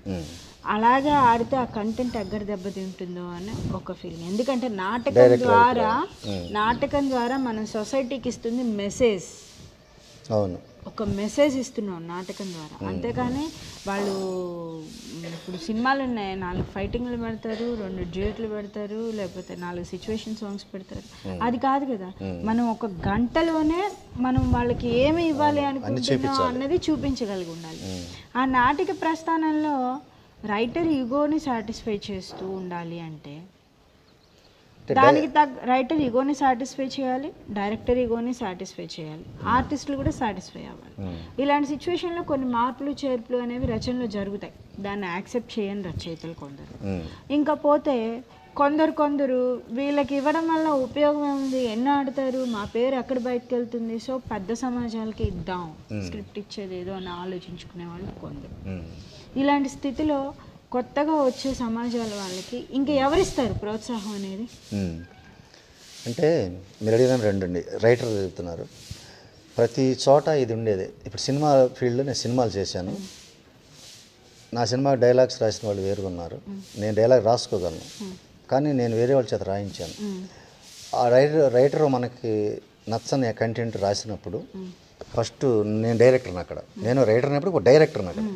అలాగే ఆడితే ఆ కంటెంట్ ఎగ్గర దెబ్బతింటుందో అని ఒక ఫీలింగ్. ఎందుకంటే నాటకం ద్వారా మనం సొసైటీకి ఇస్తుంది మెసేజ్. ఒక మెసేజ్ ఇస్తున్నాం నాటకం ద్వారా, అంతేకాని వాళ్ళు ఇప్పుడు సినిమాలు ఉన్నాయి, 4 ఫైటింగ్లు పెడతారు, 2 డ్యూయెట్లు పెడతారు, లేకపోతే 4 సిచ్యువేషన్ సాంగ్స్ పెడతారు. అది కాదు కదా. మనం ఒక గంటలోనే మనం వాళ్ళకి ఏమి ఇవ్వాలి అనుకుంటున్నాం అన్నది చూపించగలిగి ఉండాలి. ఆ నాటక ప్రస్థానంలో రైటర్ ఈగోని సాటిస్ఫై చేస్తూ ఉండాలి అంటే దానికి రైటర్ ఈగోని సాటిస్ఫై చేయాలి, డైరెక్టర్ ఈగోని సాటిస్ఫై చేయాలి, ఆర్టిస్టులు కూడా సాటిస్ఫై అవ్వాలి. ఇలాంటి సిచ్యువేషన్లో కొన్ని మార్పులు చేర్పులు అనేవి రచనలో జరుగుతాయి. దాన్ని యాక్సెప్ట్ చేయని రచయితలు కొందరు. ఇంకా పోతే కొందరు వీళ్ళకి ఇవ్వడం వల్ల ఉపయోగం ఏముంది, ఎన్ని ఆడతారు, మా పేరు ఎక్కడ బయటకు వెళ్తుంది, సో పెద్ద సమాజాలకి ఇద్దాం స్క్రిప్ట్ ఇచ్చేది ఏదో అని ఆలోచించుకునే వాళ్ళు కొందరు. ఇలాంటి స్థితిలో కొత్తగా వచ్చే సమాజాల వాళ్ళకి ఇంకా ఎవరిస్తారు ప్రోత్సాహం అనేది? అంటే మీరు అడిగిన రెండండి, రైటర్ చెప్తున్నారు, ప్రతి చోట ఇది ఉండేది. ఇప్పుడు సినిమా ఫీల్డ్లో నేను సినిమాలు చేశాను, నా సినిమా డైలాగ్స్ రాసిన వాళ్ళు వేరుగా ఉన్నారు, నేను డైలాగ్ రాసుకోగలను, కానీ నేను వేరే వాళ్ళ చేత రాయించాను. ఆ రైటర్ మనకి నచ్చని కంటెంట్ రాసినప్పుడు ఫస్ట్ నేను డైరెక్టర్ని, అక్కడ నేను రైటర్ని అప్పుడు ఒక డైరెక్టర్ని, అక్కడ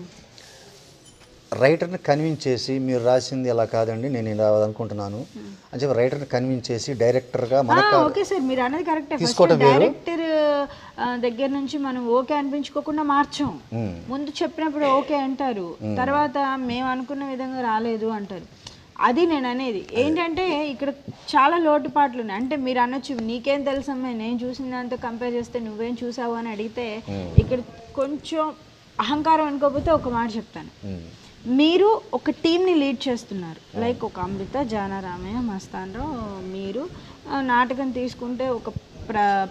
రైటర్ని కన్విన్స్ చేసి మీరు రాసింది ఎలా కాదండి నేను ఇలా అనుకుంటున్నాను అని చెప్పి రైటర్ని కన్విన్స్ చేసి డైరెక్టర్గా ఓకే సార్ మీరు అనేది కరెక్టే. డైరెక్టర్ దగ్గర నుంచి మనం ఓకే అనిపించుకోకుండా మార్చాం, ముందు చెప్పినప్పుడు ఓకే అంటారు, తర్వాత మేము అనుకున్న విధంగా రాలేదు అంటారు. అది నేను అనేది ఏంటంటే ఇక్కడ చాలా లోటుపాట్లు ఉన్నాయి. అంటే మీరు అనొచ్చు నీకేం తెలుసమ్మా, నేను చూసిన దాంతో కంపేర్ చేస్తే నువ్వేం చూసావు అని అడిగితే ఇక్కడ కొంచెం అహంకారం అనుకోకపోతే ఒక మాట చెప్తాను. మీరు ఒక టీంని లీడ్ చేస్తున్నారు, లైక్ ఒక అమృత, జానారామయ్య, మస్తాన్రావు, మీరు నాటకం తీసుకుంటే ఒక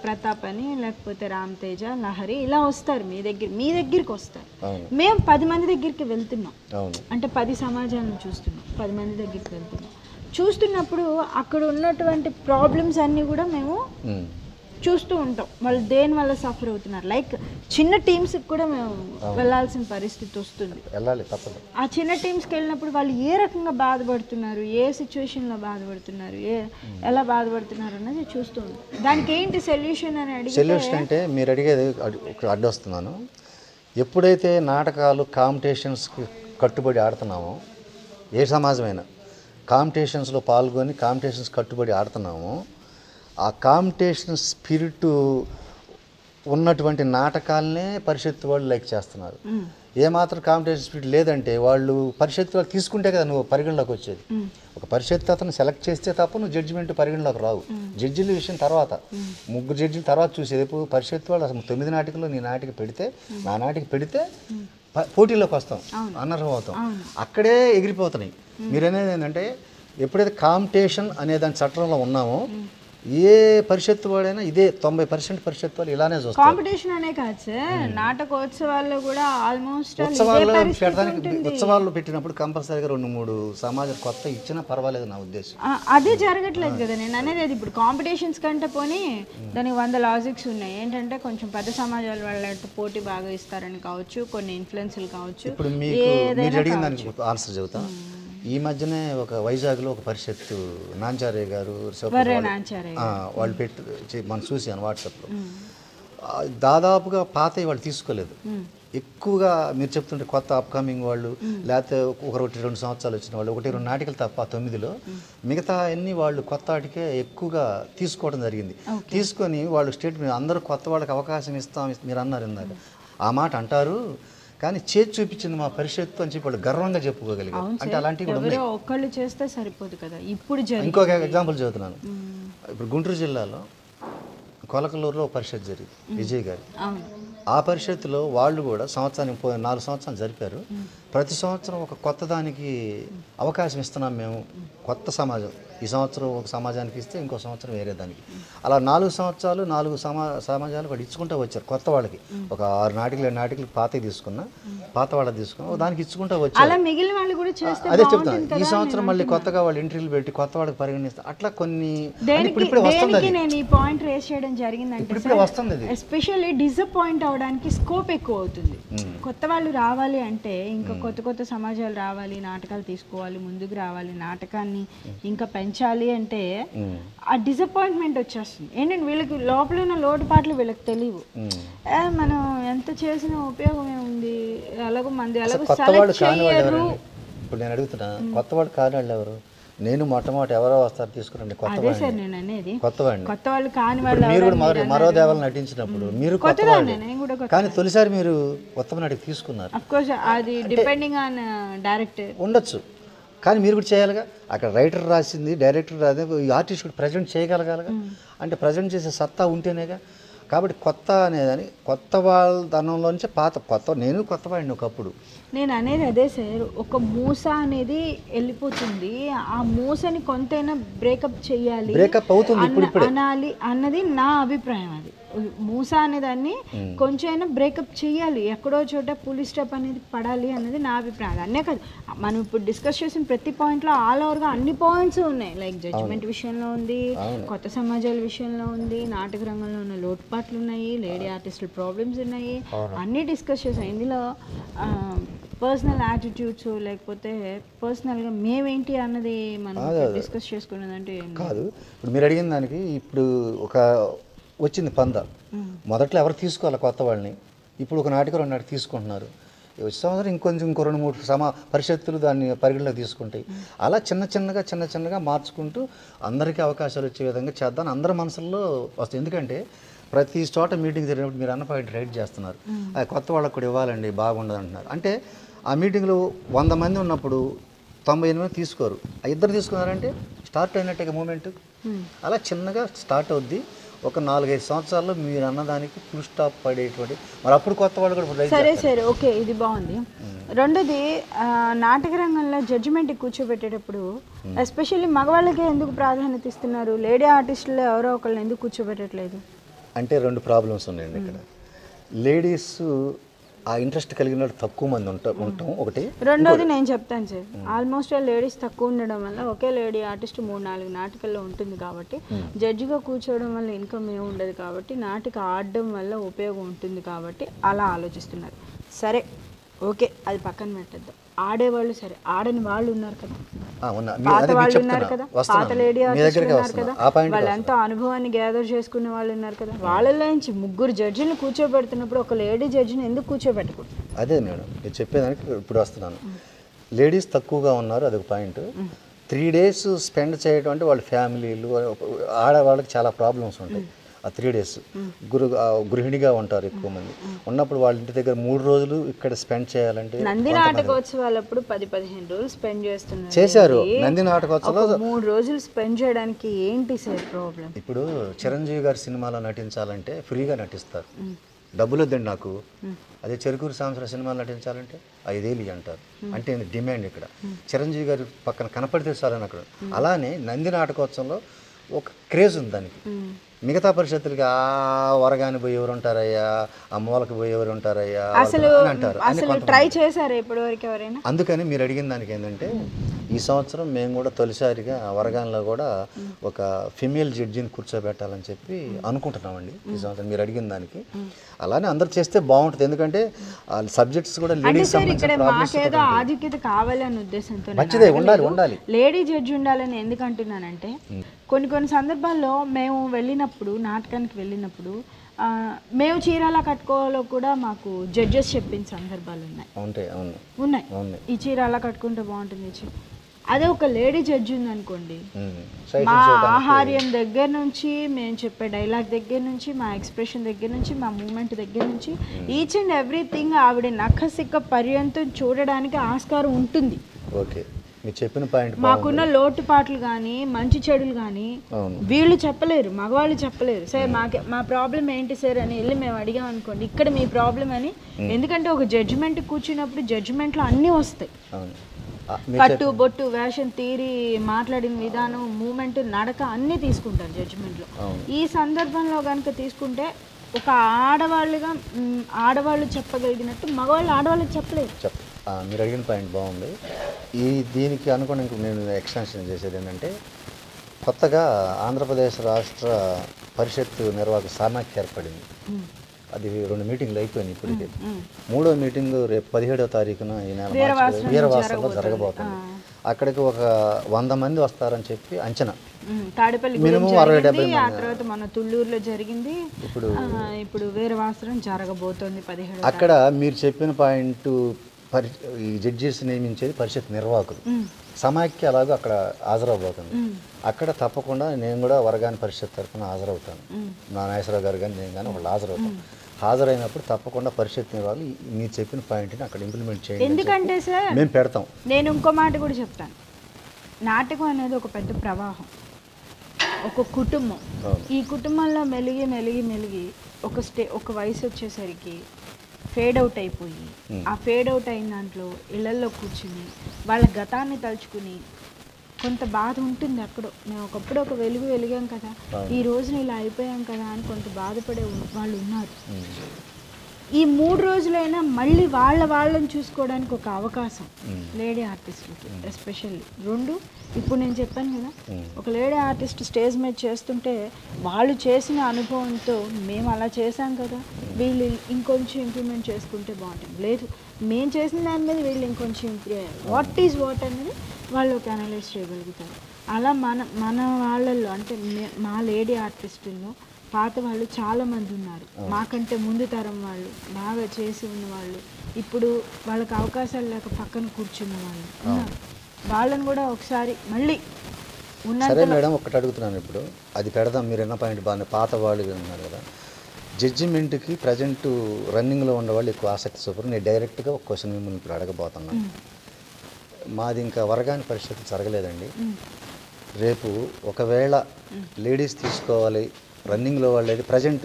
ప్రతాప్ అని, లేకపోతే రామ్ తేజ, లహరి ఇలా వస్తారు మీ దగ్గరికి వస్తారు. మేము 10 మంది దగ్గరికి వెళ్తున్నాం, అంటే 10 సమాజాలను చూస్తున్నాం, 10 మంది దగ్గరికి వెళ్తున్నాం. చూస్తున్నప్పుడు అక్కడ ఉన్నటువంటి ప్రాబ్లమ్స్ అన్నీ కూడా మేము చూస్తూ ఉంటాం, వాళ్ళు దేని వల్ల సఫర్ అవుతున్నారు. లైక్ చిన్న టీమ్స్కి కూడా మేము వెళ్ళాల్సిన పరిస్థితి వస్తుంది. ఆ చిన్న టీమ్స్కి వెళ్ళినప్పుడు వాళ్ళు ఏ రకంగా బాధపడుతున్నారు, ఏ సిచ్యువేషన్లో బాధపడుతున్నారు, ఎలా బాధపడుతున్నారు అన్నది చూస్తూ ఉంటాం. దానికి ఏంటి సొల్యూషన్ అని అడిగి, సొల్యూషన్ అంటే మీరు అడిగేది అడ్డొస్తున్నాను. ఎప్పుడైతే నాటకాలు కాంపిటీషన్స్కి కట్టుబడి ఆడుతున్నామో, ఏ సమాజమైనా కాంపిటీషన్స్లో పాల్గొని కాంపిటీషన్స్ కట్టుబడి ఆడుతున్నామో, ఆ కాంపిటీషన్ స్పిరిట్ ఉన్నటువంటి నాటకాలనే పరిషత్తు వాళ్ళు లైక్ చేస్తున్నారు. ఏమాత్రం కాంపిటేషన్ స్పిరిట్ లేదంటే వాళ్ళు పరిషత్తు వాళ్ళు తీసుకుంటే కదా నువ్వు పరిగణలోకి వచ్చేది. ఒక పరిషత్తు అతను సెలెక్ట్ చేస్తే తప్ప నువ్వు జడ్జిమెంట్ పరిగణలోకి రావు. జడ్జిల విషయం తర్వాత, ముగ్గురు జడ్జిల తర్వాత చూసేది. ఇప్పుడు పరిషత్తు వాళ్ళు అసలు 9 నాటికల్లో నీ నాటికి పెడితే, నా నాటికి పెడితే పోటీలోకి వస్తాం, అనర్హం అవుతాం. అక్కడే ఎగిరిపోతున్నాయి. మీరు అనేది ఏంటంటే ఎప్పుడైతే కాంపిటీషన్ అనే దాని చట్టంలో ఉన్నామో ఏ పరిషత్తు వాడైనా ఇదే 90% పరిషత్తు వాళ్ళు ఇలానే చూస్తారు. కాంపిటీషన్ అనే కాదు సార్, నాటకోత్సవాల్లో కూడా ఆల్మోస్ట్ ఉత్సవాల్లో పెట్టినప్పుడు కంపల్సరీగా 2-3 సమాజం కొత్త ఇచ్చినా పర్వాలేదు నా ఉద్దేశం. అదే జరగట్లేదు కదా నేను అనేది. అది ఇప్పుడు కాంపిటీషన్స్ కంటే పోనీ దానికి 100 లాజిక్స్ ఉన్నాయి. ఏంటంటే కొంచెం పెద్ద సమాజాల వాళ్ళతో పోటీ బాగా ఇస్తారని కావచ్చు, కొన్ని ఇన్ఫ్లుయెన్స్లు కావచ్చు. ఇప్పుడు మీరు అడిగిన దానికి ఆన్సర్ చెబుతాం. ఈ మధ్యనే ఒక వైజాగ్లో ఒక పరిషత్తు నాంచారయ్య గారు వాళ్ళు పెట్టి మనం చూసాను వాట్సాప్లో. దాదాపుగా పాత వాళ్ళు తీసుకోలేదు. ఎక్కువగా మీరు చెప్తుంటే కొత్త అప్కమింగ్ వాళ్ళు, లేకపోతే 1-2 సంవత్సరాలు వచ్చిన వాళ్ళు, 1-2 నాటికలు తప్ప 9లో మిగతా అన్ని వాళ్ళు కొత్త వాటికే ఎక్కువగా తీసుకోవడం జరిగింది. తీసుకొని వాళ్ళు స్టేట్మెంట్ అందరూ కొత్త వాళ్ళకి అవకాశం ఇస్తాం మీరు అన్నారు ఇందాక. ఆ మాట అంటారు కానీ చేతి చూపించింది మా పరిషత్తు అని చెప్పి వాళ్ళు గర్వంగా చెప్పుకోగలిగారు. అంటే అలాంటివి కూడా ఉన్నాయి. ఒక్కళ్ళు చేస్తే సరిపోదు కదా. ఇప్పుడు ఇంకొక ఎగ్జాంపుల్ చెబుతున్నాను. ఇప్పుడు గుంటూరు జిల్లాలో కొలకలూరులో పరిషత్ జరిగింది, విజయ్ గారి. ఆ పరిషత్తులో వాళ్ళు కూడా సంవత్సరానికి 4 సంవత్సరాలు జరిపారు. ప్రతి సంవత్సరం ఒక కొత్త దానికి అవకాశం ఇస్తున్నాం మేము. కొత్త సమాజం ఈ సంవత్సరం ఒక సమాజానికి ఇస్తే ఇంకో సంవత్సరం వేరే దానికి, అలా 4 సంవత్సరాలు 4 సమాజాలు వాడు ఇచ్చుకుంటూ వచ్చారు. కొత్త వాళ్ళకి ఒక 6 నాటికలు 7 నాటికలు పాతవి తీసుకున్నా, పాత వాళ్ళకి తీసుకున్నా దానికి ఇచ్చుకుంటూ వచ్చారు. అదే చెప్తాను. ఈ సంవత్సరం మళ్ళీ కొత్తగా వాళ్ళు ఎంట్రీలు పెట్టి కొత్త వాళ్ళకి పరిగణిస్తారు. అట్లా కొన్ని ఇప్పుడు వస్తుంది. నేను ఈ పాయింట్ రేస్ చేయడం జరిగిందంటే వస్తుంది. ఎస్పెషల్లీ డిసప్పాయింట్ అవడానికి స్కోప్ ఎక్కువ అవుతుంది. కొత్త వాళ్ళు రావాలి అంటే ఇంకా కొత్త సమాజాలు రావాలి, నాటకాలు తీసుకోవాలి, ముందుకు రావాలి, నాటకాన్ని ఇంకా పెంచాలి అంటే ఆ డిసప్పాయింట్మెంట్ వచ్చేస్తుంది. ఏంటంటే వీళ్ళకి లోపల ఉన్న లోటుపాట్లు వీళ్ళకి తెలియవు. మనం ఎంత చేసిన ఉపయోగం ఏముంది, ఎలాగో మంది ఎలాగో సెలెక్ట్ చేయరు. ఇప్పుడు నేను అడుగుతున్నా, కొత్త వాడు కాని వాళ్ళు ఎవరు? నేను మొట్టమొదటి ఎవరో వస్తారు తీసుకురండి కొత్త వాళ్ళు కాని వాళ్ళు. మీరు కూడా మరో దేవాలు నటించినప్పుడు మీరు కొత్త వాళ్ళు, కానీ తొలిసారి మీరు కొత్త నాటికి తీసుకున్నారు. అది డిపెండింగ్ ఆన్ డైరెక్టర్ ఉండొచ్చు, కానీ మీరు కూడా చేయాలిగా. అక్కడ రైటర్ రాసింది, డైరెక్టర్ రాసింది, ఈ ఆర్టిస్ట్ కూడా ప్రజెంట్ చేయగలగాలిగా. అంటే ప్రజెంట్ చేసే సత్తా ఉంటేనేగా. కాబట్టి కొత్త అనేదని కొత్త వాళ్ళ ధనంలోంచి కొత్త నేను కొత్త వాడిని ఒకప్పుడు. నేను అనేది అదే సార్, ఒక మూస అనేది వెళ్ళిపోతుంది. ఆ మూసని కొంతైనా బ్రేకప్ చేయాలి, బ్రేకప్ అవుతుంది అనాలి అన్నది నా అభిప్రాయం. అది మూస అనేదాన్ని కొంచెమైనా బ్రేకప్ చేయాలి, ఎక్కడో చోట పులి స్టాప్ అనేది పడాలి అన్నది నా అభిప్రాయం. అన్నే కాదు, మనం ఇప్పుడు డిస్కస్ చేసిన ప్రతి పాయింట్లో ఆల్ ఓవర్గా అన్ని పాయింట్స్ ఉన్నాయి. లైక్ జడ్జిమెంట్ విషయంలో ఉంది, కొత్త సమాజాల విషయంలో ఉంది, నాటక రంగంలో ఉన్న లోటుపాట్లు ఉన్నాయి, లేడీ ఆర్టిస్టుల ప్రాబ్లమ్స్ ఉన్నాయి, అన్నీ డిస్కస్ చేసాం. ఇందులో పర్సనల్ యాటిట్యూడ్స్ లేకపోతే పర్సనల్గా మేమేంటి అన్నది మనం డిస్కస్ చేసుకున్నదంటే కాదు. ఇప్పుడు మీరు అడిగిన దానికి ఇప్పుడు ఒక వచ్చింది పంద. మొదట్లో ఎవరు తీసుకోవాలి కొత్త వాళ్ళని, ఇప్పుడు ఒక నాటికి 2 నాటికి తీసుకుంటున్నారు. వచ్చే సంవత్సరం ఇంకో 2-3 పరిషత్తులు దాన్ని పరిగణలోకి తీసుకుంటాయి. అలా చిన్న చిన్నగా మార్చుకుంటూ అందరికీ అవకాశాలు వచ్చే విధంగా చేద్దాం అందరి మనసుల్లో వస్తుంది. ఎందుకంటే ప్రతి చోట మీటింగ్ జరిగినప్పుడు మీరు అన్న పాయింట్ రైట్ చేస్తున్నారు, కొత్త వాళ్ళకి కూడా ఇవ్వాలండి బాగుండదు అంటున్నారు. అంటే ఆ మీటింగ్లో 100 మంది ఉన్నప్పుడు 98 మంది తీసుకోరు, 2 తీసుకున్నారంటే స్టార్ట్ అయినట్టుగా మూమెంట్. అలా చిన్నగా స్టార్ట్ అవుద్ది. ఒక 4-5 సంవత్సరాల్లో మీరు అన్నదానికి ఫుల్ స్టాప్ పడేటువంటి, మరి అప్పుడు కొత్త వాళ్ళు కూడా. సరే ఓకే, ఇది బాగుంది. రెండోది, నాటక రంగంలో జడ్జిమెంట్ కూర్చోబెట్టేటప్పుడు ఎస్పెషల్లీ మగవాళ్ళకే ఎందుకు ప్రాధాన్యత ఇస్తున్నారు, లేడీ ఆర్టిస్టులు ఎవరో ఒకళ్ళని ఎందుకు కూర్చోబెట్టట్లేదు? అంటే 2 ప్రాబ్లమ్స్ ఉన్నాయండి ఇక్కడ. లేడీస్ ఆ ఇంట్రెస్ట్ కలిగిన వాళ్ళు తక్కువ మంది ఉంటాం ఒకటి. రెండోది నేను చెప్తాను సార్, ఆల్మోస్ట్ లేడీస్ తక్కువ ఉండడం వల్ల ఒకే లేడీ ఆర్టిస్ట్ 3-4 నాటకాల్లో ఉంటుంది కాబట్టి, జడ్జిగా కూర్చోవడం వల్ల ఇన్కమ్ ఏమి ఉండదు కాబట్టి, నాటిక ఆడడం వల్ల ఉపయోగం ఉంటుంది కాబట్టి అలా ఆలోచిస్తున్నారు. సరే ఓకే, అది పక్కన పెట్టద్దాం. ఆడేవాళ్ళు సరే, ఆడని వాళ్ళు ఉన్నారు కదా, పాత వాళ్ళు ఉన్నారు కదా, పాత లేడీ ఆర్టిస్టులు ఉన్నారు కదా, వాళ్ళంతా అనుభవాన్ని గ్యాదర్ చేసుకునే వాళ్ళు ఉన్నారు కదా, వాళ్ళలో నుంచి 3 జడ్జిని కూర్చోబెడుతున్నప్పుడు ఒక లేడీ జడ్జిని ఎందుకు కూర్చోబెట్టకూడదు? అదే మేడం నేను చెప్పేదానికి ఇప్పుడు వస్తున్నాను. లేడీస్ తక్కువగా ఉన్నారు, అదొక పాయింట్. 3 days స్పెండ్ చేయడం అంటే వాళ్ళ ఫ్యామిలీలు, ఆడవాళ్ళకి చాలా ప్రాబ్లమ్స్ ఉంటాయి. ఆ 3 days గృహిణిగా ఉంటారు ఎక్కువ మంది. ఉన్నప్పుడు వాళ్ళ ఇంటి దగ్గర 3 రోజులు ఇక్కడ స్పెండ్ చేయాలంటే నంది నాటకోత్సవాలప్పుడు 10-15 రోజులు స్పెండ్ చేస్తున్నారు. చేశారు. నంది నాటకోత్సవంలో 3 రోజులు స్పెండ్ చేయడానికి ఏంటి సార్ ప్రాబ్లం? ఇప్పుడు చిరంజీవి గారి సినిమాలో నటించాలంటే ఫ్రీగా నటిస్తారు, డబ్బులు వద్దండి నాకు. అదే చెరుకూరు సాంబశివరావు సినిమాలో నటించాలంటే 5 ఏళ్ళు అంటారు. అంటే డిమాండ్ ఇక్కడ చిరంజీవి గారి పక్కన కనపడితే చాలని అక్కడ. అలానే నంది నాటకోత్సవంలో ఒక క్రేజ్ ఉంది దానికి. మిగతా పరిషత్తులకి ఆ వరగాని పోయి ఎవరు ఉంటారయ్యా, ఆ మూలకి పోయి ఎవరు ఉంటారయ్యా అంటారు. ట్రై చేశారు ఇప్పటివరకు ఎవరైనా? అందుకని మీరు అడిగిన దానికి ఏంటంటే ఈ సంవత్సరం మేము కూడా తొలిసారిగా వరగాన్లో కూడా ఒక ఫిమేల్ జడ్జిని కూర్చోబెట్టాలని చెప్పి అనుకుంటున్నామండి ఈ సంవత్సరం మీరు అడిగిన దానికి. అలానే అందరు చేస్తే బాగుంటుంది, ఎందుకంటే సబ్జెక్ట్స్ కూడా లేడీస్ మాకేదో ఆధిక్యత కావాలి అనే ఉద్దేశంతో మంచిదే, ఉండాలి. లేడీ జడ్జి ఉండాలని ఎందుకు అంటున్నానంటే కొన్ని సందర్భాల్లో మేము వెళ్ళినప్పుడు, నాటకానికి వెళ్ళినప్పుడు మేము చీరలా కట్టుకోవాలో కూడా మాకు జడ్జెస్ చెప్పిన సందర్భాలు ఉన్నాయి. ఈ చీర అలా కట్టుకుంటే బాగుంటుంది. అదే ఒక లేడీ జడ్జి ఉందనుకోండి, మా ఆహార్యం దగ్గర నుంచి, మేము చెప్పే డైలాగ్ దగ్గర నుంచి, మా ఎక్స్ప్రెషన్ దగ్గర నుంచి, మా మూమెంట్ దగ్గర నుంచి ఈచ్ అండ్ ఎవ్రీథింగ్ ఆవిడ నఖసిక్క పర్యంతం చూడడానికి ఆస్కారం ఉంటుంది. ఓకే, మీరు చెప్పిన పాయింట్. మాకున్న లోటుపాట్లు కానీ మంచి చెడులు కానీ వీళ్ళు చెప్పలేరు, మగవాళ్ళు చెప్పలేరు. సార్ మా ప్రాబ్లం ఏంటి సార్ అని వెళ్ళి మేము అడిగాం అనుకోండి, ఇక్కడ మీ ప్రాబ్లం అని. ఎందుకంటే ఒక జడ్జిమెంట్ కూర్చున్నప్పుడు జడ్జిమెంట్లో అన్నీ వస్తాయి. కట్టు బొట్టు వేషం తీరి మాట్లాడిన విధానం మూమెంట్ నడక అన్నీ తీసుకుంటారు జడ్జిమెంట్లో. ఈ సందర్భంలో కనుక తీసుకుంటే ఒక ఆడవాళ్ళుగా ఆడవాళ్ళు చెప్పగలిగినట్టు మగవాళ్ళు ఆడవాళ్ళకి చెప్పలేరు. మీరు అడిగిన పాయింట్ బాగుంది. దీనికి అనుగుణంగా నేను ఎక్స్టెన్షన్ చేసేది ఏంటంటే, కొత్తగా ఆంధ్రప్రదేశ్ రాష్ట్ర పరిషత్ నిర్వాహక సమాఖ్య ఏర్పడింది. అది 2 మీటింగ్లు అయిపోయినాయి ఇప్పటికే. 3వ మీటింగ్ రేపు 17వ తారీఖున ఈ నెల వీరవాసంలో జరగబోతుంది. అక్కడికి ఒక 100 మంది వస్తారని చెప్పి అంచనా. మినిమం 60-70 తర్వాత మన తుళ్ళూరులో జరిగింది, ఇప్పుడు వీరవాసరం జరగబోతోంది 17. అక్కడ మీరు చెప్పిన పాయింట్, ఈ జడ్జెస్ నియమించేది పరిషత్ నిర్వాహకులు. సమాఖ్య అలాగే అక్కడ హాజరవబోతుంది. అక్కడ తప్పకుండా నేను కూడా వరగాని పరిషత్ తరఫున హాజరవుతాను. నా నాగేశ్వరరావు గారు కానీ నేను కానీ వాళ్ళు హాజరవుతాం. హాజరైనప్పుడు తప్పకుండా పరిషత్ నిర్వాహకులు మీరు చెప్పిన పాయింట్ని అక్కడ ఇంప్లిమెంట్ చేయండి. ఎందుకంటే సార్ మేము పెడతాం. నేను ఇంకో మాట కూడా చెప్తాను. నాటకం అనేది ఒక పెద్ద ప్రవాహం, ఒక కుటుంబం. ఈ కుటుంబంలో మెలిగి ఒక వయసు వచ్చేసరికి ఫేడ్ అవుట్ అయిపోయి, ఆ ఫేడ్ అవుట్ అయిన దాంట్లో ఇళ్లలో కూర్చుని వాళ్ళ గతాన్ని తలుచుకుని కొంత బాధ ఉంటుంది. అక్కడ మేము ఒకప్పుడు ఒక వెలిగాం కదా, ఈ రోజున ఇలా అయిపోయాం కదా అని కొంత బాధపడే వాళ్ళు ఉన్నారు. ఈ 3 రోజులైనా మళ్ళీ వాళ్ళని చూసుకోవడానికి ఒక అవకాశం లేడీ ఆర్టిస్టులకి ఎస్పెషల్లీ. 2, ఇప్పుడు నేను చెప్పాను కదా, ఒక లేడీ ఆర్టిస్ట్ స్టేజ్ మీద చేస్తుంటే వాళ్ళు చేసిన అనుభవంతో మేము అలా చేసాం కదా, వీళ్ళు ఇంకొంచెం ఇంప్రూవ్మెంట్ చేసుకుంటే బాగుంటుంది. లేదు, మేము చేసిన దాని మీద వీళ్ళు ఇంకొంచెం వాట్ ఈజ్ వాట్ అనేది వాళ్ళు ఒక అనలైజ్ చేయగలుగుతారు. అలా మన వాళ్ళల్లో అంటే మా లేడీ ఆర్టిస్టుల్లో పాత వాళ్ళు చాలామంది ఉన్నారు. మాకంటే ముందు తరం వాళ్ళు, బాగా చేసి ఉన్న వాళ్ళు, ఇప్పుడు వాళ్ళకి అవకాశాలు లేక పక్కన కూర్చున్న వాళ్ళు ఉన్నారు. వాళ్ళని కూడా ఒకసారి మళ్ళీ సరే మేడం, ఒకటి అడుగుతున్నాను. ఇప్పుడు అది పెడదాం, మీరు ఎన్న పాయింట్ బాగానే పాత వాళ్ళు ఉన్నారు కదా, జడ్జిమెంట్కి ప్రజెంట్ రన్నింగ్లో ఉండేవాళ్ళు ఎక్కువ ఆసక్తి చూపరు. నేను డైరెక్ట్గా ఒక క్వశ్చన్ మిమ్మల్ని ఇప్పుడు అడగబోతున్నాను. మాది ఇంకా వరగాని పరిస్థితి జరగలేదండి. రేపు ఒకవేళ లేడీస్ తీసుకోవాలి రన్నింగ్లో వాళ్ళు అయితే ప్రజెంట్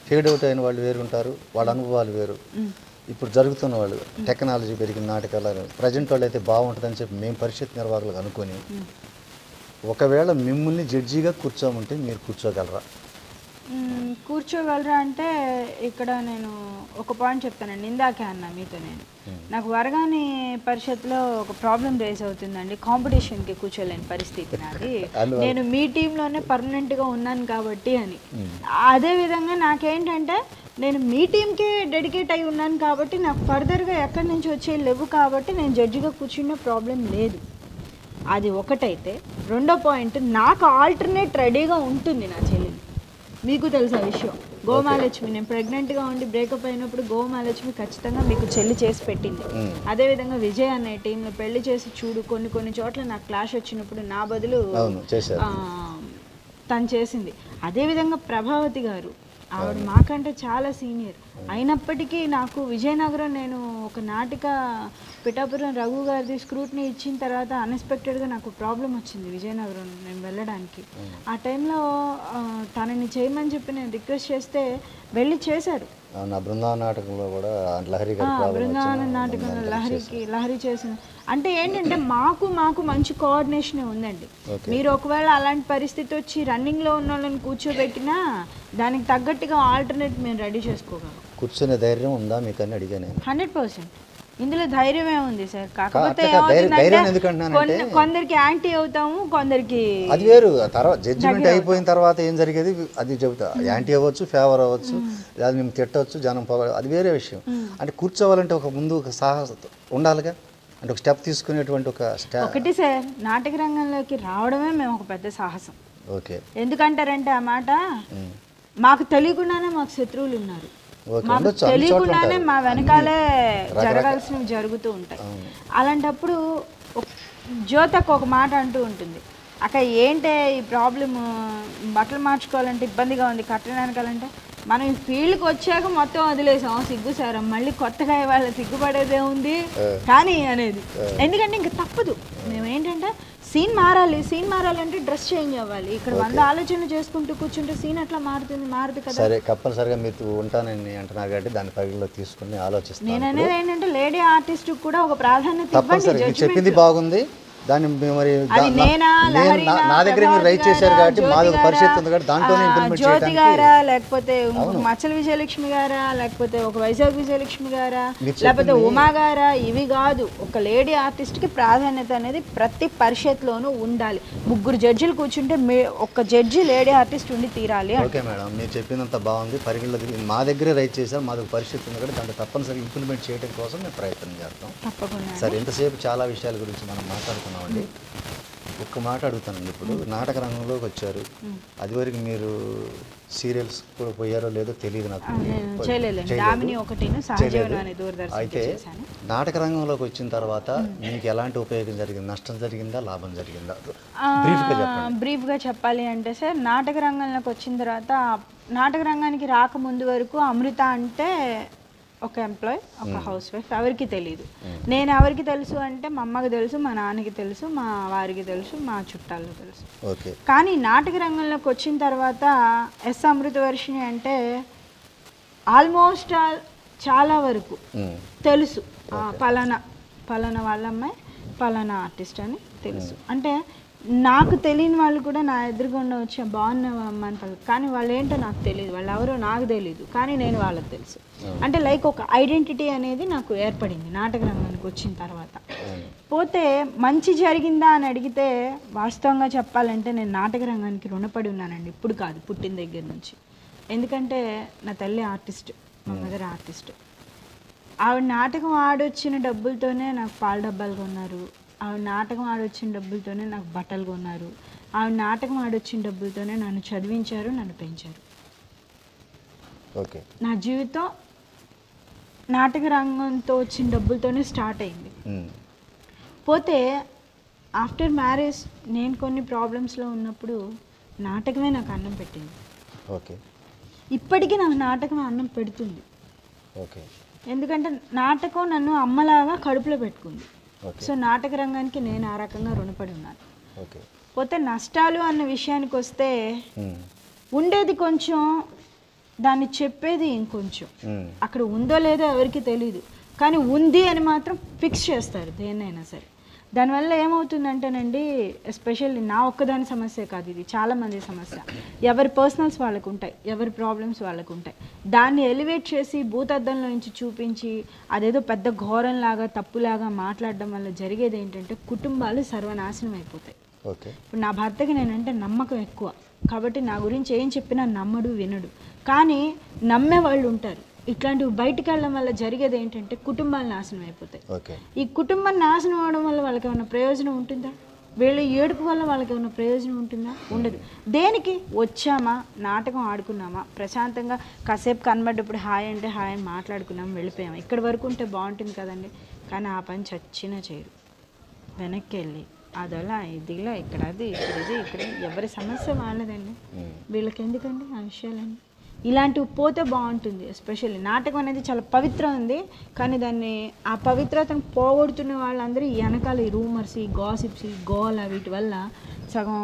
ఫేడ్ అవుట్ అయిన వాళ్ళు వేరు ఉంటారు, వాళ్ళ అనుభవాలు వేరు. ఇప్పుడు జరుగుతున్న వాళ్ళు టెక్నాలజీ పెరిగిన నాటకాలు ప్రజెంట్ వాళ్ళు అయితే బాగుంటుందని చెప్పి మేము పరిషత్ నిర్వాహకులకు అనుకొని ఒకవేళ మిమ్మల్ని జడ్జిగా కూర్చోమంటే మీరు కూర్చోగలరా అంటే ఇక్కడ నేను ఒక పాయింట్ చెప్తానండి. ఇందాకే అన్నా మీతో, నాకు వరగాని పరిషత్లో ఒక ప్రాబ్లం రేస్ అవుతుందండి. కాంపిటీషన్కి కూర్చోలేని పరిస్థితి నాది. నేను మీ టీంలోనే పర్మనెంట్గా ఉన్నాను కాబట్టి అని. అదేవిధంగా నాకేంటంటే నేను మీ టీంకే డెడికేట్ అయి ఉన్నాను కాబట్టి నాకు ఫర్దర్గా ఎక్కడి నుంచి వచ్చే లేవు కాబట్టి నేను జడ్జిగా కూర్చున్న ప్రాబ్లం లేదు. అది ఒకటైతే, రెండో పాయింట్, నాకు ఆల్టర్నేట్ రెడీగా ఉంటుంది నా చెల్లిని. మీకు తెలుసా విషయం, గోమాలక్ష్మి, నేను ప్రెగ్నెంట్గా ఉండి బ్రేకప్ అయినప్పుడు గోమాలక్ష్మి ఖచ్చితంగా మీకు చెల్లి చేసి పెట్టింది. అదేవిధంగా విజయ్ అనే టీంలో పెళ్లి చేసి చూడు, కొన్ని చోట్ల నాకు క్లాష్ వచ్చినప్పుడు నా బదులు తను చేసింది. అదేవిధంగా ప్రభావతి గారు, ఆవిడ మాకంటే చాలా సీనియర్ అయినప్పటికీ నాకు విజయనగరం నేను ఒక నాటిక పిఠాపురం రఘు గారిది స్క్రూట్ని ఇచ్చిన తర్వాత అన్ఎక్స్పెక్టెడ్గా నాకు ప్రాబ్లం వచ్చింది విజయనగరం నేను వెళ్ళడానికి. ఆ టైంలో తనని చేయమని చెప్పి నేను రిక్వెస్ట్ చేస్తే వెళ్ళి చేశారు. బృందావన నాటకంలో కూడా బృందావన నాటకంలో లహరి చేసింది. అంటే ఏంటంటే మాకు మంచి కోఆర్డినేషన్ ఉందండి. మీరు ఒకవేళ అలాంటి పరిస్థితి వచ్చి రన్నింగ్లో ఉన్న వాళ్ళని కూర్చోబెట్టినా దానికి తగ్గట్టుగా ఆల్టర్నేట్ మేము రెడీ చేసుకోగలం. కూర్చునే ధైర్యం ఉందా మీకు అని అడిగాను. 100% ఇందులో ధైర్యమే ఉంది సార్. కాకపోతే కొందరికి యాంటీ అవుతాము, కొందరికి అది వేరు. తర్వాత జడ్జిమెంట్ అయిపోయిన తర్వాత ఏం జరిగేది అది చెబుతా. యాంటీ అవ్వచ్చు, ఫేవర్ అవ్వచ్చు, అది మేము తిట్టవచ్చు, జనం అది వేరే విషయం. అంటే కూర్చోవాలంటే ఒక ముందు ఒక సాహసం ఉండాలిగా, అంటే ఒక స్టెప్ తీసుకునేటువంటి ఒక స్టెప్. ఒకటి సార్, నాటక రంగంలోకి రావడమే మేము ఒక పెద్ద సాహసం. ఓకే, ఎందుకంటారంటే ఆ మాట మాకు తెలియకుండానే మాకు శత్రువులు ఉన్నారు, మాకు తెలియకుండానే మా వెనకాలే జరగాల్సినవి జరుగుతూ ఉంటాయి. అలాంటప్పుడు జ్యోతకు ఒక మాట అంటూ ఉంటుంది, అక్క ఏంటే ఈ ప్రాబ్లమ్, బట్టలు మార్చుకోవాలంటే ఇబ్బందిగా ఉంది, కట్టెలు వెనకాలంటే మనం ఈ ఫీల్డ్కి వచ్చాక మొత్తం వదిలేసాం సిగ్గు సార్, మళ్ళీ కొత్తగా ఇవాళ సిగ్గుపడేదే ఉంది కానీ అనేది. ఎందుకంటే ఇంక తప్పదు, మేము ఏంటంటే సీన్ మారాలంటే డ్రెస్ చేంజ్ అవ్వాలి. ఇక్కడ 100 ఆలోచనలు చేసుకుంటూ కూర్చుంటే సీన్ అట్లా మారుతుంది కదా. సరే, కంపల్సరిగా మీరు ఉంటానని అంటున్నారు కాబట్టి దాని పరిగణలో తీసుకుని ఆలోచిస్తాను. నేను అనేది ఏంటంటే లేడీ ఆర్టిస్ట్ కూడా ఒక ప్రాధాన్యత ఇవ్వండి. చెప్పింది బాగుంది, దాన్ని మరి నా దగ్గర మీరు రైట్ చేశారు కాబట్టి మాది ఒక పరిస్థితి ఉంది కాబట్టి దాంట్లోనే ఇంప్లిమెంట్ చేయడానికి. జ్యోతి గారా, లేకపోతే మచ్చల విజయలక్ష్మి గారా, లేకపోతే ఒక వైజాగ్ విజయలక్ష్మి గారా, లేకపోతే ఉమా గారా, ఇవి కాదు. ఒక లేడీ ఆర్టిస్ట్ కి ప్రాధాన్యత అనేది ప్రతి పరిషత్లోనూ ఉండాలి. 3 జడ్జిలు కూర్చుంటే ఒక జడ్జి లేడీ ఆర్టిస్ట్ ఉండి తీరాలి. ఓకే మేడం, మీరు చెప్పినంత బాగుంది. పరిగణలో మా దగ్గరే రైట్ చేశారు, మాది ఒక పరిస్థితి ఉంది కాబట్టి దాంట్లో తప్పనిసరిగా ఇంప్లిమెంట్ చేయడం కోసం మేము ప్రయత్నం చేస్తాం. తప్పకుండా. సరే, ఎంతసేపు చాలా విషయాల గురించి మనం మాట్లాడుకున్నాం అండి. ఒక్క మాట అడుగుతానండి. ఇప్పుడు నాటక రంగంలోకి వచ్చారు, అది వరకు మీరు సీరియల్స్ కూడా పోయారో లేదో తెలియదు నాకు. అయితే నాటక రంగంలోకి వచ్చిన తర్వాత మీకు ఎలాంటి ఉపయోగం జరిగింది, నష్టం జరిగిందా, లాభం జరిగిందా? బ్రీఫ్గా చెప్పాలి అంటే సార్, నాటక రంగంలోకి వచ్చిన తర్వాత నాటక రంగానికి రాకముందు వరకు అమృత అంటే ఒక ఎంప్లాయ్, ఒక హౌస్ వైఫ్, ఎవరికి తెలియదు. నేను ఎవరికి తెలుసు అంటే మా అమ్మకి తెలుసు, మా నాన్నకి తెలుసు, మా వారికి తెలుసు, మా చుట్టాలకు తెలుసు. కానీ నాటక రంగంలోకి వచ్చిన తర్వాత ఎస్ అమృతవర్షిణి అంటే ఆల్మోస్ట్ చాలా వరకు తెలుసు. పలానా వాళ్ళ అమ్మాయి పలానా ఆర్టిస్ట్ అని తెలుసు. అంటే నాకు తెలియని వాళ్ళు కూడా నా ఎదురుగుండా వచ్చి బాగున్నావమ్మా అని పలు, కానీ వాళ్ళు ఏంటో నాకు తెలియదు, వాళ్ళు ఎవరో నాకు తెలియదు, కానీ నేను వాళ్ళకి తెలుసు. అంటే లైక్ ఒక ఐడెంటిటీ అనేది నాకు ఏర్పడింది నాటక రంగానికి వచ్చిన తర్వాత. పోతే మంచి జరిగిందా అని అడిగితే వాస్తవంగా చెప్పాలంటే నేను నాటక రంగానికి రుణపడి ఉన్నానండి. ఇప్పుడు కాదు, పుట్టిన దగ్గర నుంచి. ఎందుకంటే నా తల్లి ఆర్టిస్ట్, మా మదర్ ఆర్టిస్ట్. ఆవిడ నాటకం ఆడొచ్చిన డబ్బులతోనే నాకు పాల డబ్బాలు కొన్నారు, ఆవిడ నాటకం ఆడొచ్చిన డబ్బులతోనే నాకు బట్టలు కొన్నారు, ఆవిడ నాటకం ఆడొచ్చిన డబ్బులతోనే నన్ను చదివించారు, నన్ను పెంచారు. నా జీవితం నాటక రంగంతో వచ్చిన డబ్బులతోనే స్టార్ట్ అయింది. పోతే ఆఫ్టర్ మ్యారేజ్ నేను కొన్ని ప్రాబ్లమ్స్లో ఉన్నప్పుడు నాటకమే నాకు అన్నం పెట్టింది. ఇప్పటికీ నాకు నాటకమే అన్నం పెడుతుంది. ఎందుకంటే నాటకం నన్ను అమ్మలాగా కడుపులో పెట్టుకుంది. సో నాటక రంగానికి నేను ఆ రకంగా రుణపడి ఉన్నాను. పోతే నష్టాలు అన్న విషయానికి వస్తే ఉండేది కొంచెం, దాన్ని చెప్పేది ఇంకొంచెం. అక్కడ ఉందో లేదో ఎవరికి తెలియదు, కానీ ఉంది అని మాత్రం ఫిక్స్ చేస్తారు దేన్నైనా సరే. దానివల్ల ఏమవుతుందంటేనండి, ఎస్పెషల్లీ నా ఒక్కదాని సమస్య కాదు, ఇది చాలామంది సమస్య. ఎవరి పర్సనల్స్ వాళ్ళకు ఉంటాయి, ఎవరి ప్రాబ్లమ్స్ వాళ్ళకు ఉంటాయి. దాన్ని ఎలివేట్ చేసి భూతద్దంలో నుంచి చూపించి అదేదో పెద్ద ఘోరంలాగా తప్పులాగా మాట్లాడడం వల్ల జరిగేది ఏంటంటే కుటుంబాలు సర్వనాశనం అయిపోతాయి. ఇప్పుడు నా భర్తకి నేనంటే నమ్మకం ఎక్కువ కాబట్టి నా గురించి ఏం చెప్పినా నమ్మడు, వినడు. కానీ నమ్మే వాళ్ళు ఉంటారు. ఇట్లాంటివి బయటికి వెళ్ళడం వల్ల జరిగేది ఏంటంటే కుటుంబాలు నాశనం అయిపోతాయి. ఈ కుటుంబం నాశనం అవడం వల్ల వాళ్ళకి ఏమైనా ప్రయోజనం ఉంటుందా? వీళ్ళ ఏడుపు వల్ల వాళ్ళకి ఏమైనా ప్రయోజనం ఉంటుందా? ఉండదు. దేనికి వచ్చామా, నాటకం ఆడుకున్నామా, ప్రశాంతంగా కాసేపు కనబడ్డప్పుడు హాయ్ అంటే హాయ్ అని మాట్లాడుకున్నాం, వెళ్ళిపోయాము. ఇక్కడి వరకు ఉంటే బాగుంటుంది కదండి. కానీ ఆ పని చచ్చినా చేయరు. వెనక్కి వెళ్ళి అదలా ఇదిలా ఇక్కడ అది ఇక్కడ ఇది ఇక్కడ ఎవరి సమస్య వాళ్ళదండి. వీళ్ళకి ఎందుకండి ఆ విషయాలన్నీ? ఇలాంటివి పోతే బాగుంటుంది. ఎస్పెషల్లీ నాటకం అనేది చాలా పవిత్రం ఉంది, కానీ దాన్ని ఆ పవిత్రతను పోగొడుతున్న వాళ్ళందరూ ఈ వెనకాల ఈ రూమర్స్, ఈ గాసిప్స్, ఈ గోల వీటి వల్ల సగం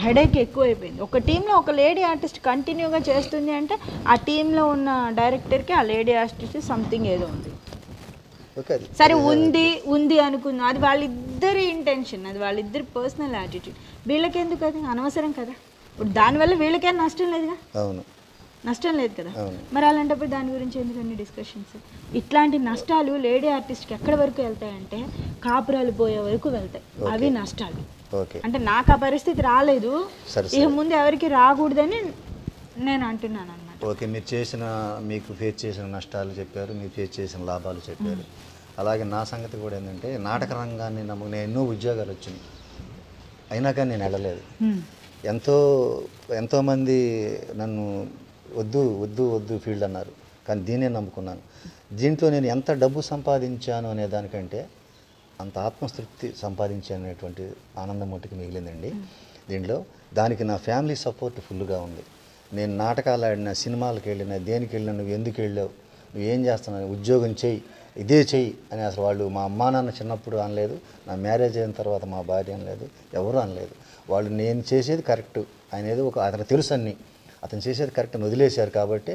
హెడేక్ ఎక్కువైపోయింది. ఒక టీంలో ఒక లేడీ ఆర్టిస్ట్ కంటిన్యూగా చేస్తుంది అంటే ఆ టీంలో ఉన్న డైరెక్టర్కి ఆ లేడీ ఆర్టిస్ట్ సంథింగ్ ఏదో ఉంది. సరే ఉంది అనుకుందాం, అది వాళ్ళిద్దరి ఇంటెన్షన్, అది వాళ్ళిద్దరి పర్సనల్ యాటిట్యూడ్. వీళ్ళకెందుకు అది అనవసరం కదా. ఇప్పుడు దానివల్ల వీళ్ళకేం నష్టం లేదుగా. అవును, నష్టం లేదు కదా. మరి అలాంటప్పుడు దాని గురించి ఎందుకండి డిస్కషన్స్? ఇట్లాంటి నష్టాలు లేడీ ఆర్టిస్ట్కి ఎక్కడి వరకు వెళ్తాయంటే కాపురాలు పోయే వరకు వెళ్తాయి. అవి నష్టాలు. అంటే నాకు ఆ పరిస్థితి రాలేదు, ఇక ముందు ఎవరికి రాకూడదని నేను అంటున్నాను అనమాట. ఓకే, మీకు ఫేస్ చేసిన నష్టాలు చెప్పారు, మీరు ఫేస్ చేసిన లాభాలు చెప్పారు. అలాగే నా సంగతి కూడా ఏంటంటే నాటక రంగాన్ని నేను ఎన్నో ఉద్యోగాలు వచ్చినాయి, అయినా కానీ నేను వెళ్ళలేదు. ఎంతోమంది నన్ను వద్దు వద్దు వద్దు ఫీల్డ్ అన్నారు, కానీ దీన్నే నమ్ముకున్నాను. దీంట్లో నేను ఎంత డబ్బు సంపాదించాను అనే దానికంటే అంత ఆత్మతృప్తి సంపాదించాననేటువంటి ఆనందం మట్టుకు మిగిలిందండి దీంట్లో. దానికి నా ఫ్యామిలీ సపోర్ట్ ఫుల్గా ఉంది. నేను నాటకాలు ఆడినా, సినిమాలకు వెళ్ళినా, దేనికి వెళ్ళినా నువ్వు ఎందుకు వెళ్ళావు, నువ్వు ఏం చేస్తున్నావు, ఉద్యోగం చెయ్యి, ఇదే చెయ్యి అని అసలు వాళ్ళు మా అమ్మా నాన్న చిన్నప్పుడు అనలేదు, నా మ్యారేజ్ అయిన తర్వాత మా భార్య అనలేదు, ఎవరు అనలేదు. వాళ్ళు నేను చేసేది కరెక్ట్, ఆయన ఏదో అతను తెలుసు అతను చేసేది కరెక్ట్ అని వదిలేశారు. కాబట్టి